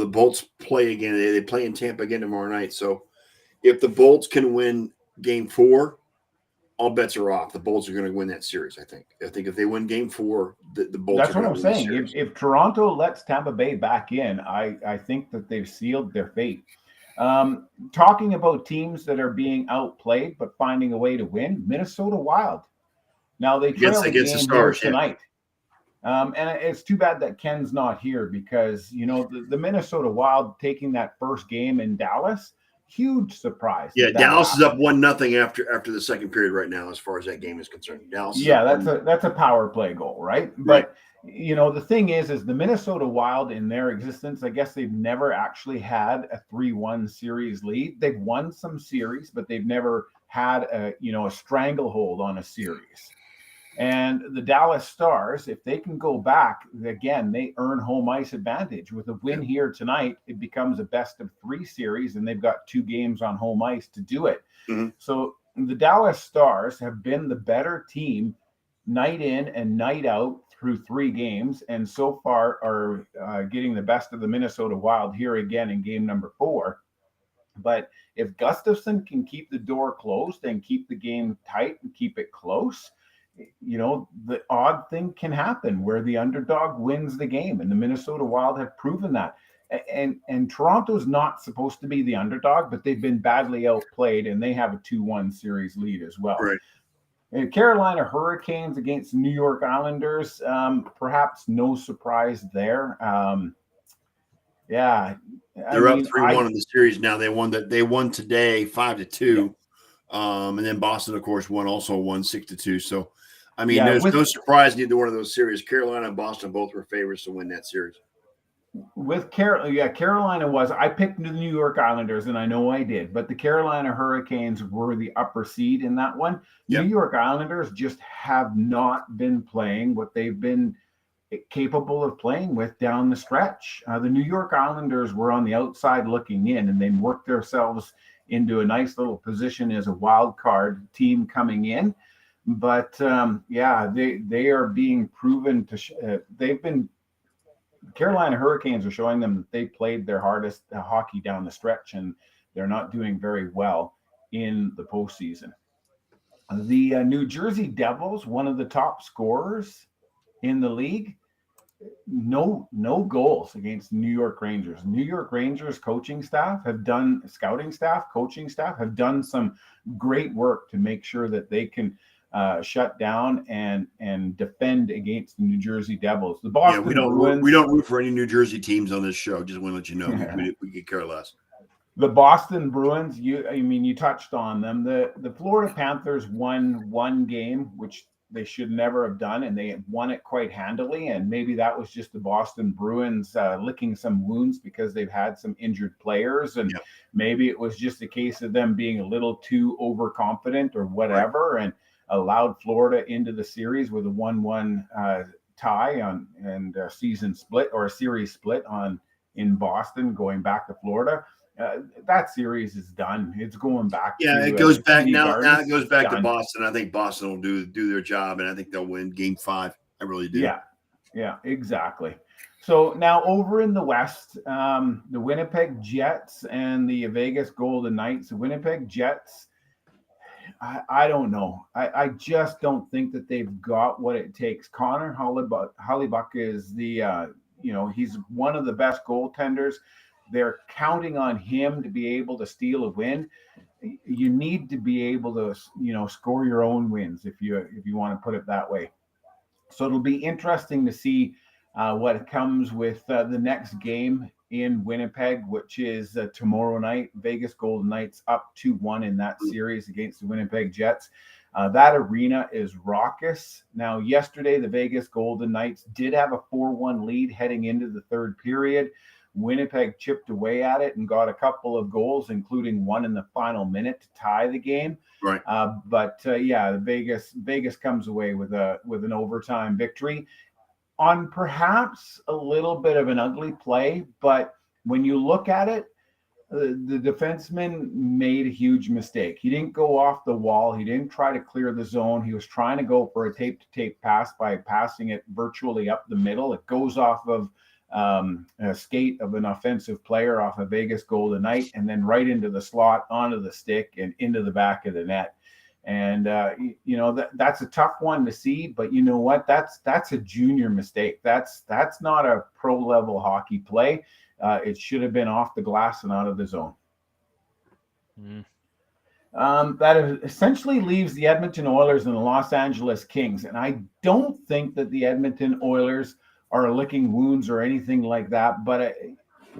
Bolts play again. They play in Tampa again tomorrow night. So if the Bolts can win Game 4, all bets are off. The Bolts are going to win that series. I think if they win Game 4, the Bolts. That's what I'm saying. If Toronto lets Tampa Bay back in, I think that they've sealed their fate. Talking about teams that are being outplayed but finding a way to win, Minnesota Wild. Now they trail against the Stars tonight. Yeah. And it's too bad that Ken's not here because, the Minnesota Wild taking that first game in Dallas, huge surprise. Yeah, Dallas is up 1-0 after the second period right now, as far as that game is concerned. Dallas. That's a power play goal, right? But the thing is the Minnesota Wild in their existence, I guess they've never actually had a 3-1 series lead. They've won some series, but they've never had a stranglehold on a series. And the Dallas Stars, if they can go back, again, they earn home ice advantage. With a win here tonight, it becomes a best-of-3 series, and they've got 2 games on home ice to do it. Mm-hmm. So the Dallas Stars have been the better team night in and night out through 3 games, and so far are getting the best of the Minnesota Wild here again in game number 4. But if Gustafsson can keep the door closed and keep the game tight and keep it close, the odd thing can happen where the underdog wins the game, and the Minnesota Wild have proven that. And Toronto's not supposed to be the underdog, but they've been badly outplayed, and they have a 2-1 series lead as well. Right. And Carolina Hurricanes against New York Islanders, perhaps no surprise there. They're up 3-1 in the series now. They won today 5-2. Yeah. And then Boston, of course, won 6-2. So, there's no surprise in either one of those series. Carolina and Boston both were favorites to win that series. With Carolina I picked the New York Islanders, and I know I did, but the Carolina Hurricanes were the upper seed in that one. Yep. New York Islanders just have not been playing what they've been capable of playing with down the stretch. The New York Islanders were on the outside looking in, and they worked themselves into a nice little position as a wild card team coming in. But they are being proven to Carolina Hurricanes are showing them that they played their hardest hockey down the stretch, and they're not doing very well in the postseason. The New Jersey Devils, one of the top scorers in the league, no goals against New York Rangers. New York Rangers scouting staff have done some great work to make sure that they can shut down and defend against the New Jersey Devils. The Boston Bruins. We don't root for any New Jersey teams on this show. Just want to let you know we could care less. The Boston Bruins. You touched on them. The Florida Panthers won 1 game, which they should never have done, and they won it quite handily. And maybe that was just the Boston Bruins licking some wounds because they've had some injured players, and maybe it was just a case of them being a little too overconfident or whatever, and allowed Florida into the series with a 1-1 tie and a season split or a series split in Boston, going back to Florida. That series is done. It's going back. It goes back now. Now it goes back to Boston. I think Boston will do their job, and I think they'll win Game 5. I really do. Yeah, exactly. So now over in the West, the Winnipeg Jets and the Vegas Golden Knights. The Winnipeg Jets, I don't know. I just don't think that they've got what it takes. Connor Hellebuyck is he's one of the best goaltenders. They're counting on him to be able to steal a win. You need to be able to, score your own wins if you want to put it that way. So it'll be interesting to see what comes with the next game in Winnipeg, which is tomorrow night. Vegas Golden Knights up 2-1 in that series against the Winnipeg Jets. That arena is raucous. Now, yesterday, the Vegas Golden Knights did have a 4-1 lead heading into the third period. Winnipeg chipped away at it and got a couple of goals, including one in the final minute to tie the game. Right. But Vegas comes away with an overtime victory on perhaps a little bit of an ugly play. But when you look at it, the defenseman made a huge mistake. He didn't go off the wall. He didn't try to clear the zone. He was trying to go for a tape-to-tape pass by passing it virtually up the middle. It goes off of a skate of an offensive player off a Vegas Golden Knight, and then right into the slot, onto the stick, and into the back of the net. And that's a tough one to see, but you know what? That's a junior mistake. That's not a pro-level hockey play. It should have been off the glass and out of the zone. That essentially leaves the Edmonton Oilers and the Los Angeles Kings. And I don't think that the Edmonton Oilers are licking wounds or anything like that, but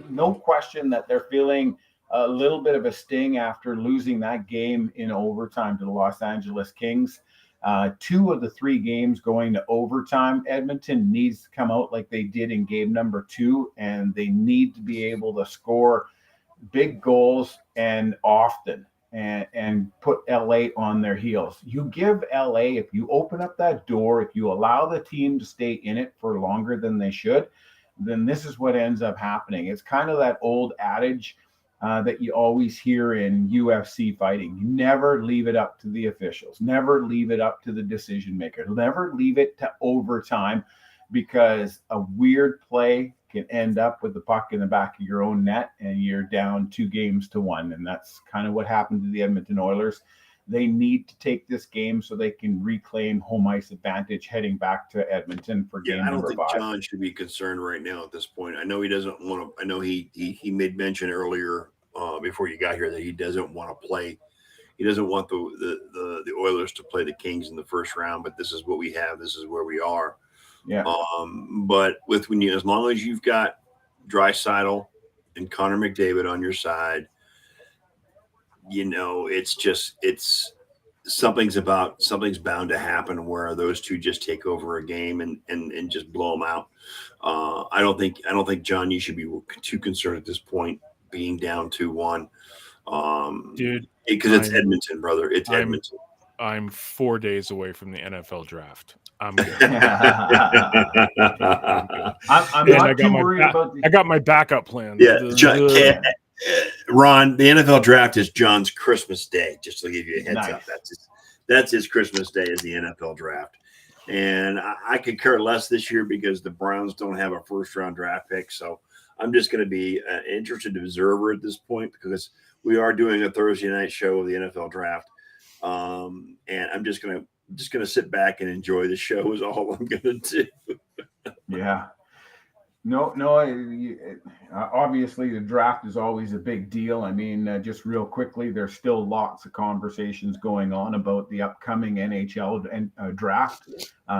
no question that they're feeling a little bit of a sting after losing that game in overtime to the Los Angeles Kings. 2 of the 3 games going to overtime, Edmonton needs to come out like they did in game number 2, and they need to be able to score big goals and often and put LA on their heels. You give LA, if you open up that door, if you allow the team to stay in it for longer than they should, then this is what ends up happening. It's kind of that old adage that you always hear in UFC fighting. You never leave it up to the officials. Never leave it up to the decision maker. Never leave it to overtime, because a weird play can end up with the puck in the back of your own net and you're down 2-1. And that's kind of what happened to the Edmonton Oilers. They need to take this game so they can reclaim home ice advantage heading back to Edmonton for game number 5. I don't think John should be concerned right now at this point. I know he doesn't want to. I know he made mention earlier before you got here that he doesn't want to play. He doesn't want the Oilers to play the Kings in the first round. But this is what we have. This is where we are. Yeah. But as long as you've got Draisaitl and Connor McDavid on your side, it's something's bound to happen where those two just take over a game and just blow them out. I don't think John, you should be too concerned at this point, being down 2-1. Dude, because it's Edmonton, brother. It's Edmonton. I'm 4 days away from the NFL draft. I'm good. I'm not too worried about I got my backup plan. Yeah, Ron, the NFL draft is John's Christmas day. Just to give you a heads up, that's his Christmas day is the NFL draft. And I could care less this year because the Browns don't have a first-round draft pick. So I'm just going to be an interested observer at this point, because we are doing a Thursday night show of the NFL draft. And I'm just going to sit back and enjoy the show is all I'm going to do. Yeah. No. Obviously, the draft is always a big deal. I mean, just real quickly, there's still lots of conversations going on about the upcoming NHL draft.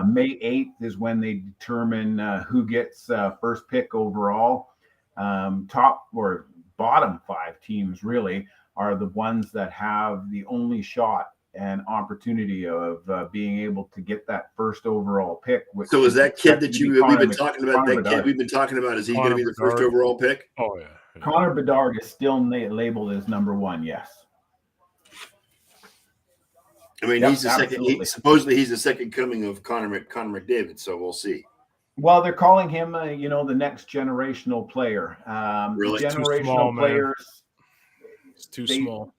May 8th is when they determine who gets first pick overall. Top or bottom 5 teams really are the ones that have the only shot and opportunity of being able to get that first overall pick. So is that kid that we've been talking about? That kid we've been talking about, is he going to be the first overall pick? Oh yeah. Connor Bedard is still labeled as number 1. Yes. I mean, he's the second. Supposedly, he's the second coming of Connor McDavid. So we'll see. Well, they're calling him, the next generational player. Really? Generational players. It's too small.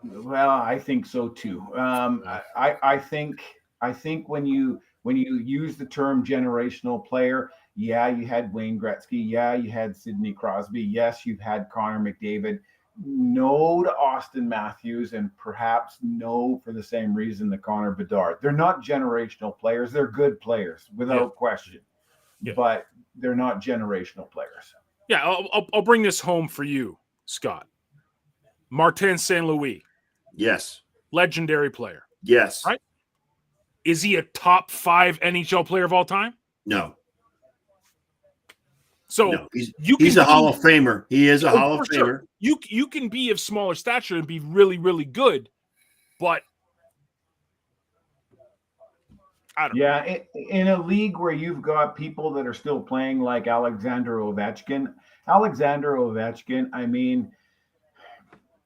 Well, I think so too. I think when you use the term generational player, yeah, you had Wayne Gretzky, yeah, you had Sidney Crosby, yes, you've had Connor McDavid. No to Austin Matthews, and perhaps no for the same reason that Connor Bedard. They're not generational players. They're good players without question, but they're not generational players. Yeah, I'll bring this home for you, Scott. Martin St. Louis. Yes. Legendary player. Yes. Right? Is he a top 5 NHL player of all time? No. So no. He's a Hall of Famer. He is a Hall of Famer. Sure. You can be of smaller stature and be really, really good, but I don't know. Yeah, in a league where you've got people that are still playing like Alexander Ovechkin. I mean,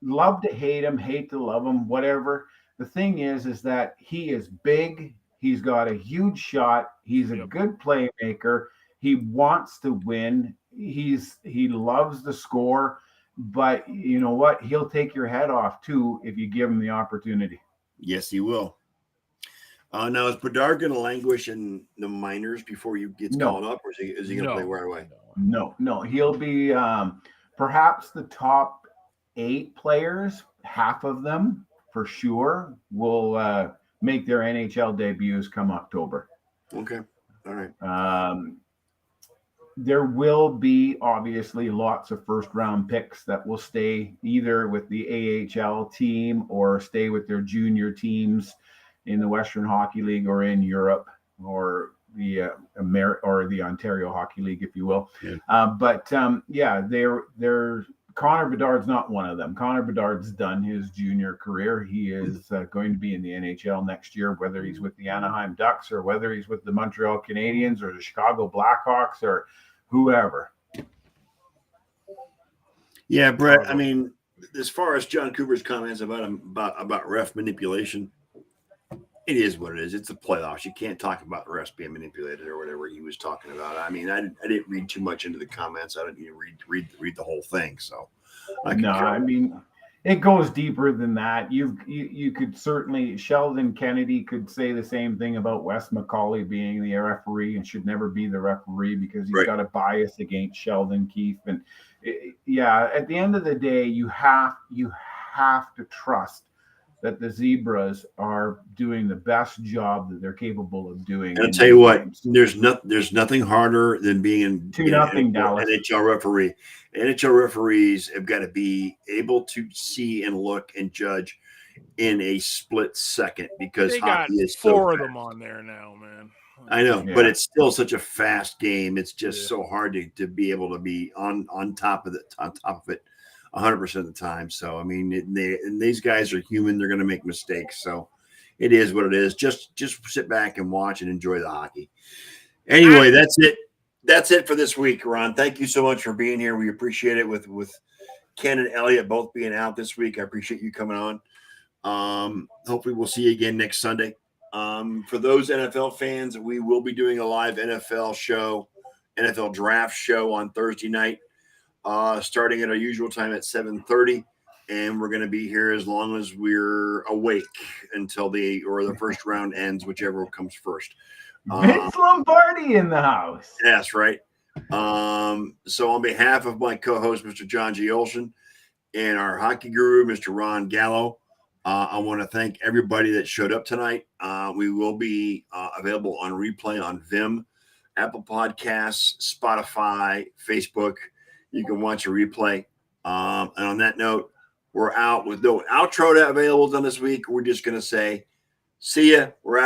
love to hate him, hate to love him, whatever. The thing is that he is big. He's got a huge shot. He's a Yep. good playmaker. He wants to win. He loves the score, but you know what? He'll take your head off too if you give him the opportunity. Yes, he will. Now, is Bedard going to languish in the minors before he gets No. called up, or is he going to play right away? No. He'll be perhaps the top 8 players, half of them for sure, will make their NHL debuts come October. Okay. All right. There will be obviously lots of first-round picks that will stay either with the AHL team or stay with their junior teams in the Western Hockey League or in Europe or the Ontario Hockey League, if you will. Yeah. They're Connor Bedard's not one of them. Connor Bedard's done his junior career. He is going to be in the NHL next year, whether he's with the Anaheim Ducks or whether he's with the Montreal Canadiens or the Chicago Blackhawks or whoever. Yeah, Brett. I mean, as far as John Cooper's comments about ref manipulation, it is what it is. It's the playoffs. You can't talk about refs being manipulated or whatever he was talking about. I mean, I didn't read too much into the comments. I didn't even read the whole thing. So, I mean, it goes deeper than that. You could certainly, Sheldon Kennedy could say the same thing about Wes McCauley being the referee and should never be the referee because he's got a bias against Sheldon Keefe. And at the end of the day, you have to trust that the Zebras are doing the best job that they're capable of doing. And I'll tell you what, there's nothing harder than being an NHL referee. NHL referees have got to be able to see and look and judge in a split second because they hockey is so 4 fast. of them on there now, man. I know, but it's still such a fast game. It's just so hard to be able to be on top of it 100% of the time. So, I mean, and these guys are human. They're going to make mistakes. So it is what it is. Just sit back and watch and enjoy the hockey. Anyway, that's it. That's it for this week, Ron. Thank you so much for being here. We appreciate it with Ken and Elliot both being out this week. I appreciate you coming on. Hopefully we'll see you again next Sunday. For those NFL fans, we will be doing a live NFL draft show on Thursday night. Starting at our usual time at 7:30, and we're going to be here as long as we're awake until the first round ends, whichever comes first. Vince Lombardi in the house. That's right. So on behalf of my co-host, Mr. John G. Olson, and our hockey guru, Mr. Ron Gallo, I want to thank everybody that showed up tonight. We will be available on replay on Vim, Apple Podcasts, Spotify, Facebook. You can watch a replay. And on that note, we're out with no outro available done this week. We're just going to say, see ya. We're out.